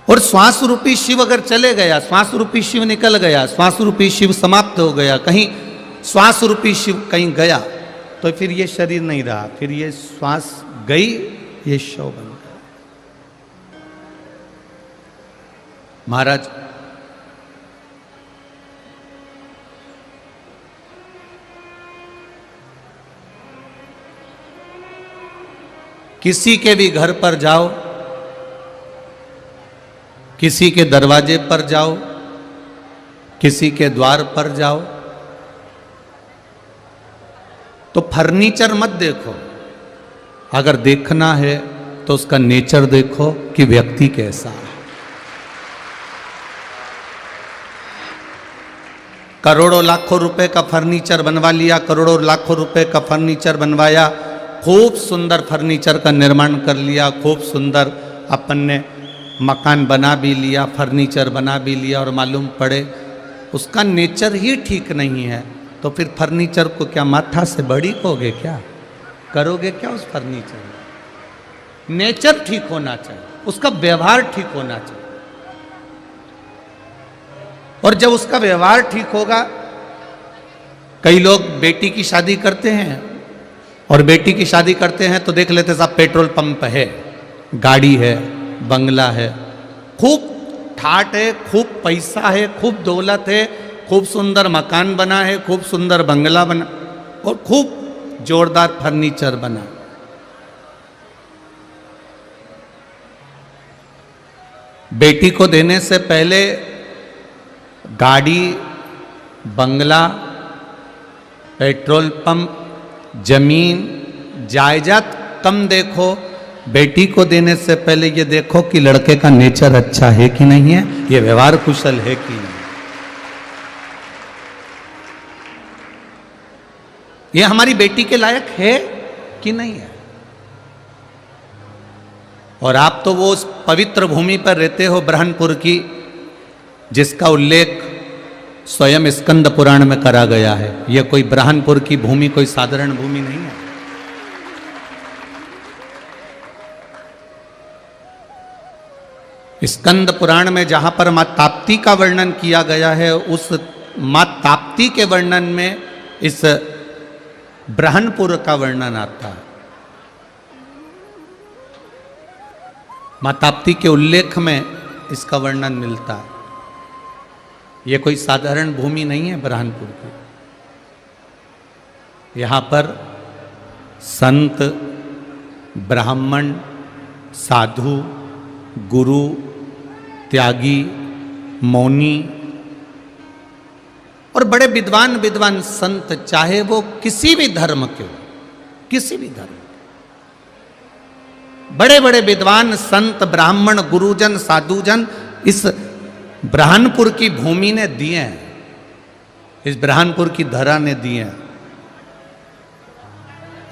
और श्वास रूपी शिव अगर चले गया, श्वास रूपी शिव निकल गया, श्वास रूपी शिव समाप्त हो गया, कहीं श्वास रूपी शिव कहीं गया, तो फिर ये शरीर नहीं रहा, फिर ये श्वास गई, ये शव बन गया। महाराज किसी के भी घर पर जाओ, किसी के दरवाजे पर जाओ, किसी के द्वार पर जाओ, तो फर्नीचर मत देखो। अगर देखना है तो उसका नेचर देखो कि व्यक्ति कैसा है। करोड़ों लाखों रुपए का फर्नीचर बनवा लिया, करोड़ों लाखों रुपए का फर्नीचर बनवाया, खूब सुंदर फर्नीचर का निर्माण कर लिया, खूब सुंदर अपन ने मकान बना भी लिया, फर्नीचर बना भी लिया, और मालूम पड़े उसका नेचर ही ठीक नहीं है, तो फिर फर्नीचर को क्या माथा से बड़ी करोगे, क्या करोगे, क्या उस फर्नीचर में? नेचर ठीक होना चाहिए, उसका व्यवहार ठीक होना चाहिए। और जब उसका व्यवहार ठीक होगा, कई लोग बेटी की शादी करते हैं, और बेटी की शादी करते हैं तो देख लेते साहब पेट्रोल पंप है, गाड़ी है, बंगला है, खूब ठाट है, खूब पैसा है, खूब दौलत है, खूब सुंदर मकान बना है, खूब सुंदर बंगला बना, और खूब जोरदार फर्नीचर बना। बेटी को देने से पहले गाड़ी, बंगला, पेट्रोल पंप, जमीन, जायदाद कम देखो। बेटी को देने से पहले ये देखो कि लड़के का नेचर अच्छा है कि नहीं है, ये व्यवहार कुशल है कि नहीं। ये हमारी बेटी के लायक है कि नहीं है। और आप तो वो उस पवित्र भूमि पर रहते हो ब्रह्मपुर की, जिसका उल्लेख स्वयं स्कंद पुराण में करा गया है। यह कोई ब्रह्मपुर की भूमि कोई साधारण भूमि नहीं है। स्कंद पुराण में जहां पर मां ताप्ती का वर्णन किया गया है, उस मां ताप्ती के वर्णन में इस ब्रह्मपुर का वर्णन आता है। मां ताप्ती के उल्लेख में इसका वर्णन मिलता है। यह कोई साधारण भूमि नहीं है ब्रह्मपुर की। यहां पर संत, ब्राह्मण, साधु, गुरु, त्यागी, मौनी और बड़े विद्वान संत, चाहे वो किसी भी धर्म के हो, किसी भी धर्म, बड़े बड़े विद्वान संत, ब्राह्मण, गुरुजन, साधुजन इस ब्रह्मपुर की भूमि ने दिए हैं, इस ब्रह्मपुर की धरा ने दिए हैं।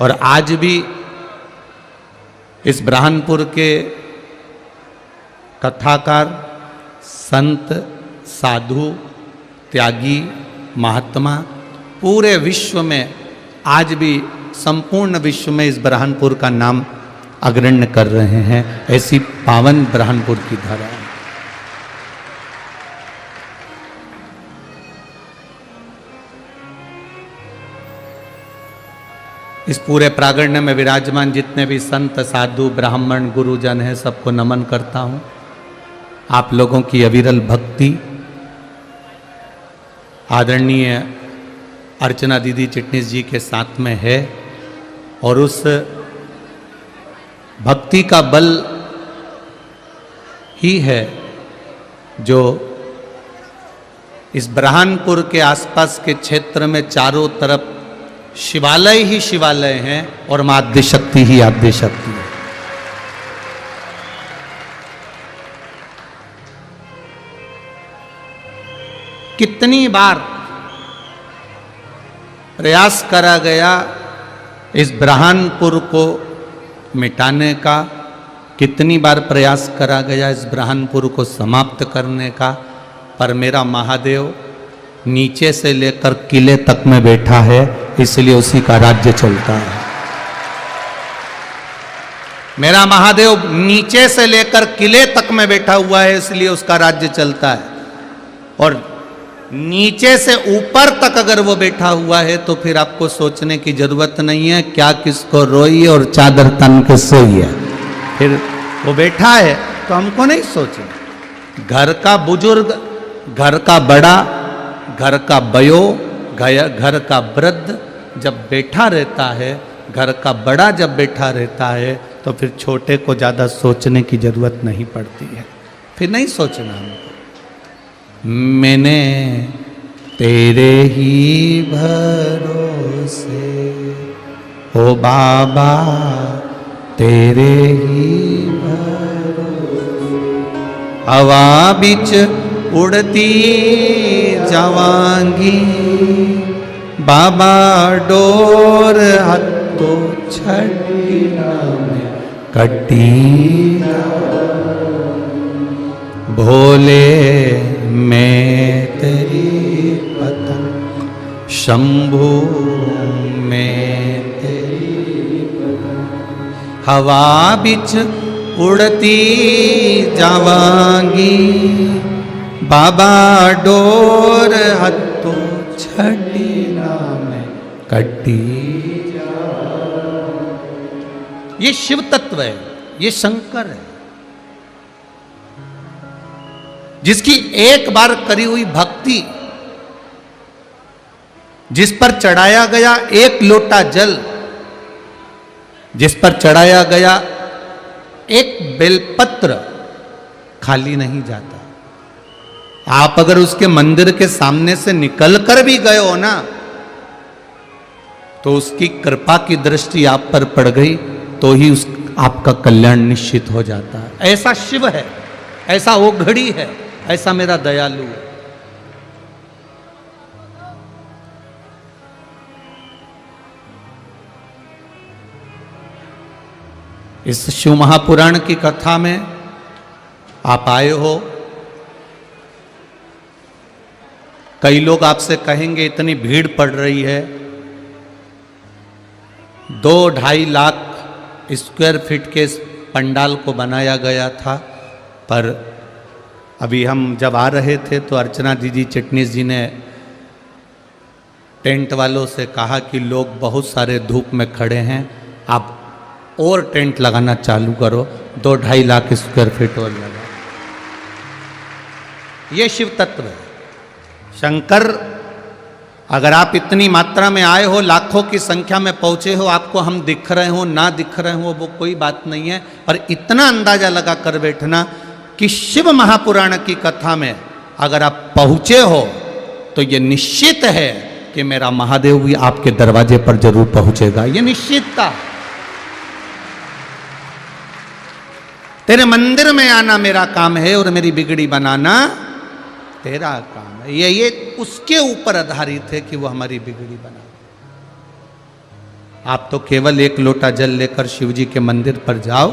और आज भी इस ब्रह्मपुर के कथाकार, संत, साधु, त्यागी, महात्मा पूरे विश्व में आज भी संपूर्ण विश्व में इस ब्रह्मपुर का नाम अग्रण्य कर रहे हैं। ऐसी पावन ब्रह्मपुर की धरा है। इस पूरे प्रांगण में विराजमान जितने भी संत, साधु, ब्राह्मण, गुरुजन हैं, सबको नमन करता हूं। आप लोगों की अविरल भक्ति आदरणीय अर्चना दीदी चिटनीस जी के साथ में है, और उस भक्ति का बल
ही है जो इस ब्रह्मपुर के आसपास के क्षेत्र में चारों तरफ शिवालय ही शिवालय हैं और मां आद्य शक्ति ही आद्य शक्ति है। कितनी बार प्रयास करा गया इस ब्रह्मपुर को मिटाने का, कितनी बार प्रयास करा गया इस ब्रह्मपुर को समाप्त करने का, पर मेरा महादेव नीचे से लेकर किले तक में बैठा है, इसलिए उसी का राज्य चलता है। मेरा महादेव नीचे से लेकर किले तक में बैठा हुआ है, इसलिए उसका राज्य चलता है। और नीचे से ऊपर तक अगर वो बैठा हुआ है तो फिर आपको सोचने की जरूरत नहीं है क्या किसको रोई और चादर तन के सोई है। फिर वो बैठा है तो हमको नहीं सोचना। घर का बुजुर्ग, घर का बड़ा, घर का बयो, घर का वृद्ध जब बैठा रहता है, घर का बड़ा जब बैठा रहता है तो फिर छोटे को ज़्यादा सोचने की जरूरत नहीं पड़ती है। फिर नहीं सोचना हमको। मैंने तेरे ही भरोसे ओ बाबा, तेरे ही भरोसे हवा बिच उड़ती जावांगी, बाबा डोर हत्तो छड़ी में कटी, भोले मैं तेरी पतंग, शंभू मैं तेरी पतंग, हवा बिच उड़ती जावांगी, बाबा डोर हत्तो छड़ी में कटी। ये शिव तत्व है, ये शंकर है, जिसकी एक बार करी हुई भक्ति, जिस पर चढ़ाया गया एक लोटा जल, जिस पर चढ़ाया गया एक बेलपत्र खाली नहीं जाता। आप अगर उसके मंदिर के सामने से निकल कर भी गए हो ना, तो उसकी कृपा की दृष्टि आप पर पड़ गई तो ही आपका कल्याण निश्चित हो जाता है। ऐसा शिव है, ऐसा ओघड़ी है, ऐसा मेरा दयालु है। इस शिव महापुराण की कथा में आप आए हो। कई लोग आपसे कहेंगे इतनी भीड़ पड़ रही है, 2-2.5 लाख स्क्वायर फीट के पंडाल को बनाया गया था। पर अभी हम जब आ रहे थे तो अर्चना दीदी चिटनीस जी ने टेंट वालों से कहा कि लोग बहुत सारे धूप में खड़े हैं, आप और टेंट लगाना चालू करो, 2-2.5 लाख स्क्वायर फीट और लगा। ये शिव तत्व है। शंकर, अगर आप इतनी मात्रा में आए हो, लाखों की संख्या में पहुंचे हो, आपको हम दिख रहे हो ना दिख रहे हो वो कोई बात नहीं है, पर इतना अंदाजा लगा कर बैठना कि शिव महापुराण की कथा में अगर आप पहुंचे हो तो ये निश्चित है कि मेरा महादेव भी आपके दरवाजे पर जरूर पहुंचेगा। ये निश्चितता। तेरे मंदिर में आना मेरा काम है और मेरी बिगड़ी बनाना तेरा काम है। ये उसके ऊपर आधारित है कि वो हमारी बिगड़ी बना। आप तो केवल एक लोटा जल लेकर शिव जी के मंदिर पर जाओ,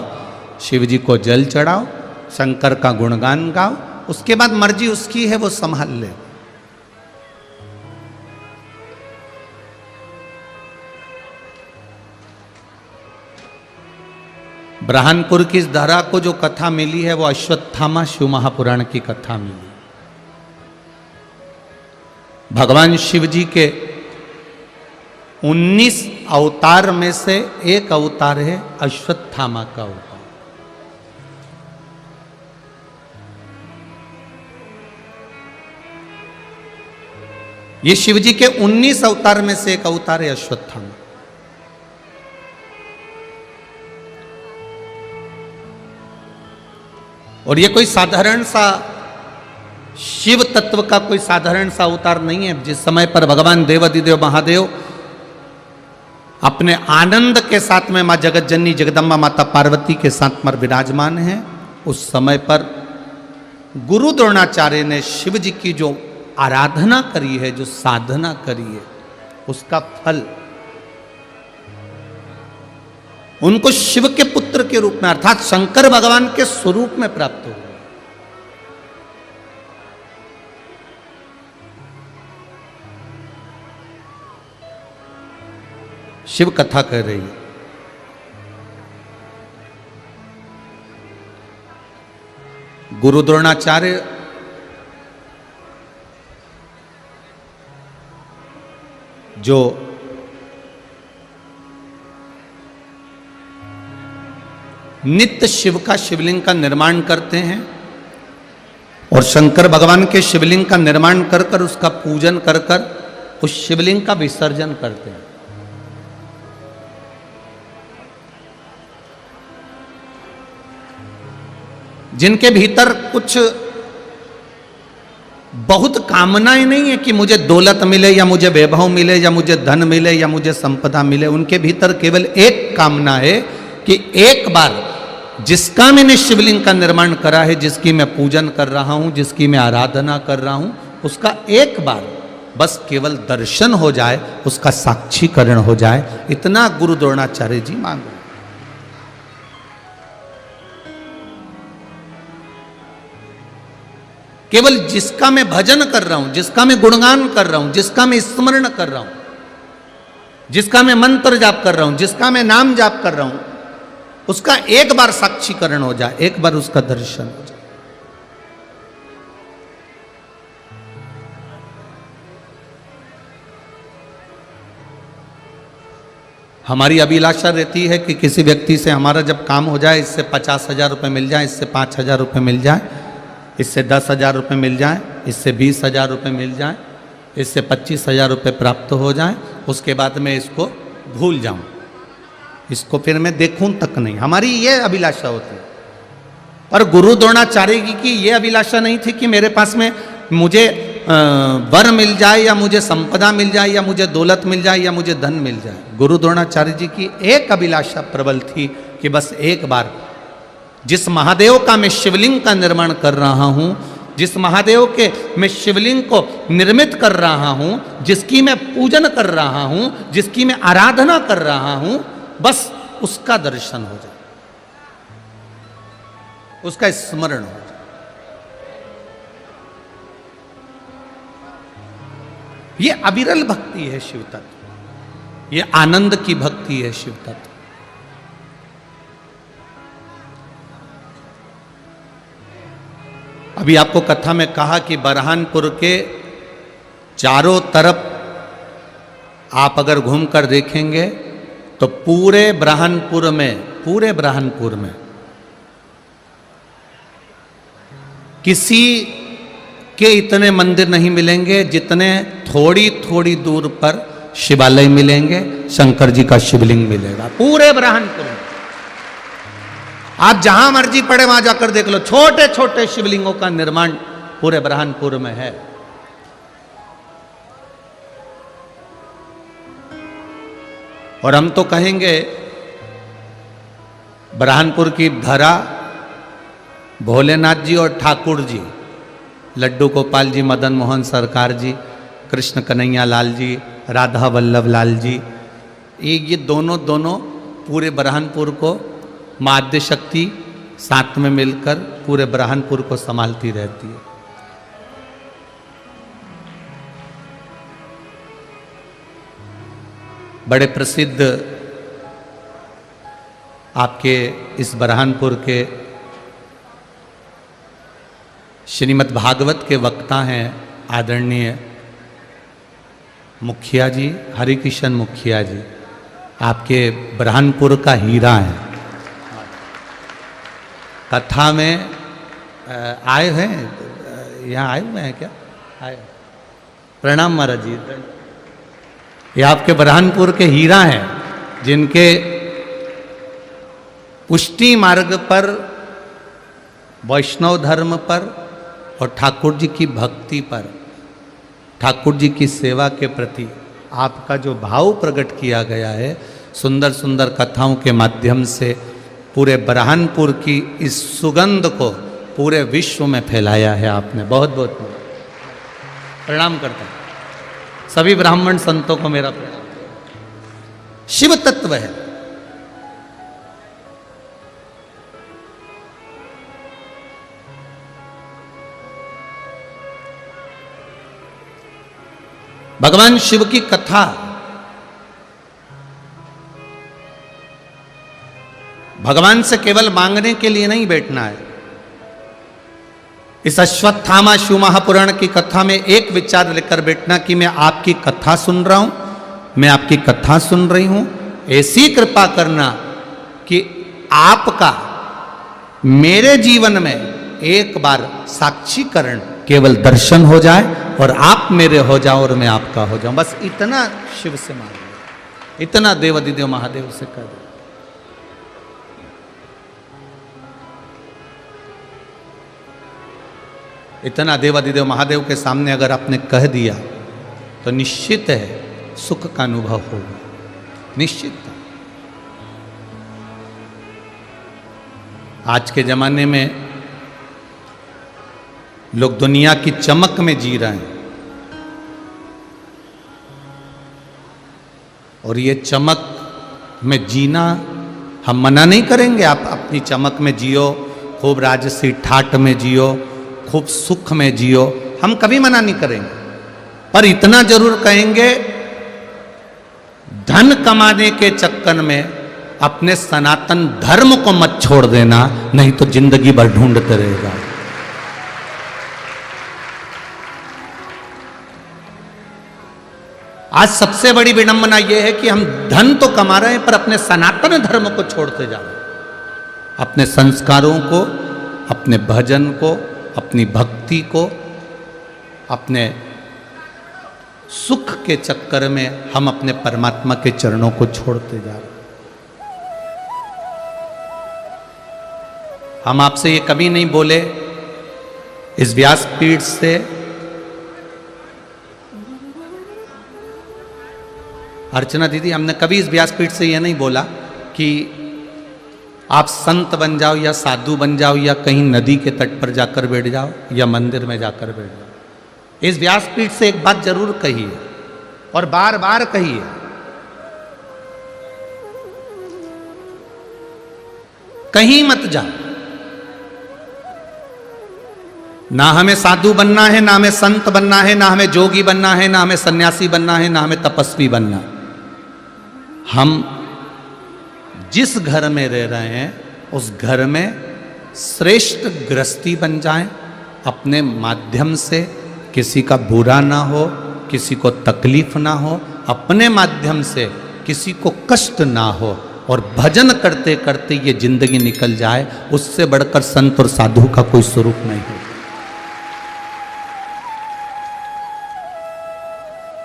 शिव जी को जल चढ़ाओ, शंकर का गुणगान गाओ, उसके बाद मर्जी उसकी है, वो संभाल ले। ब्रह्मपुर की इस धरा को जो कथा मिली है वो अश्वत्थामा शिव महापुराण की कथा मिली। भगवान शिव जी के 19 अवतार में से एक अवतार है अश्वत्थामा का अवतार। ये शिव जी के 19 अवतार में से एक अवतार है अश्वत्थामा।
और ये कोई साधारण सा शिव तत्व का कोई साधारण सा अवतार नहीं है। जिस समय पर भगवान देवाधिदेव महादेव अपने आनंद के साथ में मां जगत जननी जगदम्बा माता पार्वती के साथ में विराजमान हैं, उस समय पर गुरु द्रोणाचार्य ने शिव जी की जो आराधना करी है, जो साधना करी है, उसका फल उनको शिव के पुत्र के रूप में अर्थात शंकर भगवान के स्वरूप में प्राप्त हुआ। शिव कथा कह रही है। गुरु द्रोणाचार्य जो नित्य शिव का शिवलिंग का निर्माण करते हैं और शंकर भगवान के शिवलिंग का निर्माण कर कर उसका पूजन कर कर उस शिवलिंग का विसर्जन करते हैं। जिनके भीतर कुछ बहुत कामनाएं नहीं है कि मुझे दौलत मिले या मुझे वैभव मिले या मुझे धन मिले या मुझे संपदा मिले, उनके भीतर केवल एक कामना है कि एक बार जिसका मैंने शिवलिंग का निर्माण करा है, जिसकी मैं पूजन कर रहा हूं, जिसकी मैं आराधना कर रहा हूं, उसका एक बार बस केवल दर्शन हो जाए, उसका साक्षीकरण हो जाए, इतना गुरु द्रोणाचार्य जी मांग रहे हैं। केवल जिसका मैं भजन कर रहा हूं, जिसका मैं गुणगान कर रहा हूं, जिसका मैं स्मरण कर रहा हूं, जिसका मैं मंत्र जाप कर रहा हूं, जिसका मैं नाम जाप कर रहा हूं, उसका एक बार साक्षीकरण हो जाए, एक बार उसका दर्शन हो जाए। हमारी अभिलाषा रहती है कि किसी व्यक्ति से हमारा जब काम हो जाए, इससे 50,000 रुपये मिल जाए, इससे 5,000 रुपये मिल जाए, इससे 10,000 रुपये मिल जाए, इससे 20,000 रुपये मिल जाए, इससे 25,000 रुपये प्राप्त हो जाए, उसके बाद मैं इसको भूल जाऊं, इसको फिर मैं देखूं तक नहीं। हमारी ये अभिलाषा होती है। पर गुरु द्रोणाचार्य की ये अभिलाषा नहीं थी कि मेरे पास में मुझे वर मिल जाए या मुझे संपदा मिल जाए या मुझे दौलत मिल जाए या मुझे धन मिल जाए। गुरु द्रोणाचार्य जी की एक अभिलाषा प्रबल थी कि बस एक बार जिस महादेव का मैं शिवलिंग का निर्माण कर रहा हूं, जिस महादेव के मैं शिवलिंग को निर्मित कर रहा हूं, जिसकी मैं पूजन कर रहा हूं, जिसकी मैं आराधना कर रहा हूं, बस उसका दर्शन हो जाए, उसका स्मरण हो जाए। ये अविरल भक्ति है शिव तत्व, ये आनंद की भक्ति है शिव तत्व। अभी आपको कथा में कहा कि बरहानपुर के चारों तरफ आप अगर घूमकर देखेंगे तो पूरे ब्रह्मपुर में किसी के इतने मंदिर नहीं मिलेंगे जितने थोड़ी थोड़ी दूर पर शिवालय मिलेंगे, शंकर जी का शिवलिंग मिलेगा पूरे ब्रह्मपुर में। आप जहां मर्जी पड़े वहां जाकर देख लो, छोटे छोटे शिवलिंगों का निर्माण पूरे ब्रह्मपुर में है। और हम तो कहेंगे ब्रह्मपुर की धरा भोलेनाथ जी और ठाकुर जी, लड्डू गोपाल जी, मदन मोहन सरकार जी, कृष्ण कन्हैया लाल जी, राधा वल्लभ लाल जी, ये दोनों पूरे ब्रह्मपुर को मां आद्य शक्ति साथ में मिलकर पूरे ब्रह्मपुर को संभालती रहती है। बड़े प्रसिद्ध आपके इस ब्रह्मपुर के श्रीमद् भागवत के वक्ता हैं आदरणीय मुखिया जी, हरिकिशन मुखिया जी, आपके ब्रह्मपुर का हीरा है। कथा में आए हैं, यहाँ आए हुए हैं क्या? आए। प्रणाम महाराज जी। ये आपके ब्रह्मपुर के हीरा हैं जिनके पुष्टि मार्ग पर
वैष्णव धर्म पर और ठाकुर जी की भक्ति पर, ठाकुर जी की सेवा के प्रति आपका जो भाव प्रकट किया गया है, सुंदर सुंदर कथाओं के माध्यम से पूरे बरहानपुर की इस सुगंध को पूरे विश्व में फैलाया है आपने। बहुत बहुत प्रणाम करता हूं। सभी ब्राह्मण संतों को मेरा प्रणाम। शिव तत्व है, भगवान शिव की कथा भगवान से केवल मांगने के लिए नहीं बैठना है। इस अश्वत्थामा शिव महापुराण की कथा में एक विचार लेकर बैठना कि मैं आपकी कथा सुन रहा हूं, मैं आपकी कथा सुन रही हूं, ऐसी कृपा करना कि आपका मेरे जीवन में एक बार साक्षीकरण केवल दर्शन हो जाए और आप मेरे हो जाओ और मैं आपका हो जाऊं। बस इतना शिव से मांग लो, इतना देवाधिदेव महादेव से कर दो। इतना देवाधिदेव महादेव के सामने अगर आपने कह दिया तो निश्चित है सुख का अनुभव होगा, निश्चित। आज के जमाने में लोग दुनिया की चमक में जी रहे हैं और ये चमक में जीना हम मना नहीं करेंगे। आप अपनी चमक में जियो, खूब राजसी ठाट में जियो, खूब सुख में जियो, हम कभी मना नहीं करेंगे। पर इतना जरूर कहेंगे, धन कमाने के चक्कर में अपने सनातन धर्म को मत छोड़ देना, नहीं तो जिंदगी भर ढूंढते रहेगा। आज सबसे बड़ी विडंबना यह है कि हम धन तो कमा रहे हैं पर अपने सनातन धर्म को छोड़ते जा रहे हैं। अपने संस्कारों को, अपने भजन को, अपनी भक्ति को, अपने सुख के चक्कर में हम अपने परमात्मा के चरणों को छोड़ते जा रहे हैं। हम आपसे ये कभी नहीं बोले इस व्यासपीठ से, अर्चना दीदी, हमने कभी इस व्यासपीठ से यह नहीं बोला कि आप संत बन जाओ या साधु बन जाओ या कहीं नदी के तट पर जाकर बैठ जाओ या मंदिर में जाकर बैठ जाओ। इस व्यासपीठ से एक बात जरूर कही है और बार बार कही है, कहीं मत जाओ। ना हमें साधु बनना है, ना हमें संत बनना है, ना हमें जोगी बनना है, ना हमें सन्यासी बनना है, ना हमें तपस्वी बनना है। हम जिस घर में रह रहे हैं उस घर में श्रेष्ठ गृहस्थी बन जाएं, अपने माध्यम से किसी का बुरा ना हो, किसी को तकलीफ ना हो, अपने माध्यम से किसी को कष्ट ना हो और भजन करते करते ये जिंदगी निकल जाए। उससे बढ़कर संत और साधु का कोई स्वरूप नहीं है,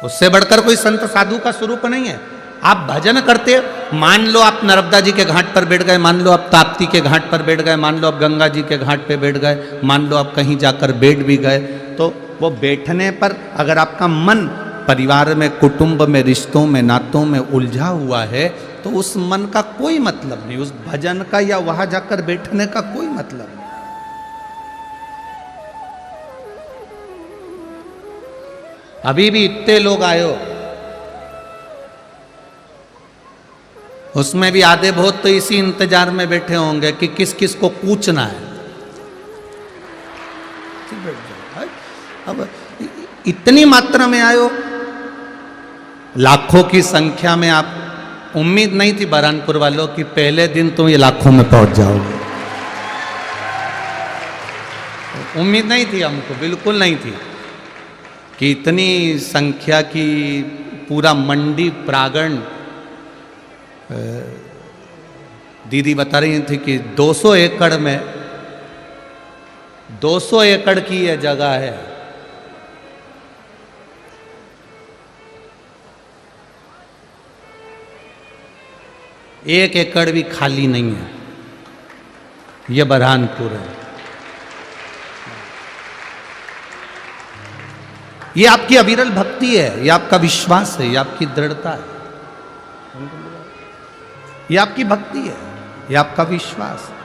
उससे बढ़कर कोई संत साधु का स्वरूप नहीं है। आप भजन करते, मान लो आप नर्मदा जी के घाट पर बैठ गए, मान लो आप ताप्ती के घाट पर बैठ गए, मान लो आप गंगा जी के घाट पे बैठ गए, मान लो आप कहीं जाकर बैठ भी गए, तो वो बैठने पर अगर आपका मन परिवार में, कुटुंब में, रिश्तों में, नातों में उलझा हुआ है तो उस मन का कोई मतलब नहीं, उस भजन का या वहां जाकर बैठने का कोई मतलब नहीं। अभी भी इतने लोग आए हो, उसमें भी आधे बहुत तो इसी इंतजार में बैठे होंगे कि किस किस को कूचना है। अब इतनी मात्रा में आयो, लाखों की संख्या में। आप उम्मीद नहीं थी बरहानपुर वालों की पहले दिन तुम ये लाखों में पहुंच जाओगे, उम्मीद नहीं थी हमको, बिल्कुल नहीं थी कि इतनी संख्या की पूरा मंडी प्रांगण। दीदी बता रही थी कि 200 एकड़ में 200 एकड़ की यह जगह है। एक एकड़ भी खाली नहीं है, यह बरहानपुर है।
ये आपकी अविरल भक्ति है, ये आपका विश्वास है, ये आपकी दृढ़ता है, ये आपकी भक्ति है, ये आपका विश्वास है।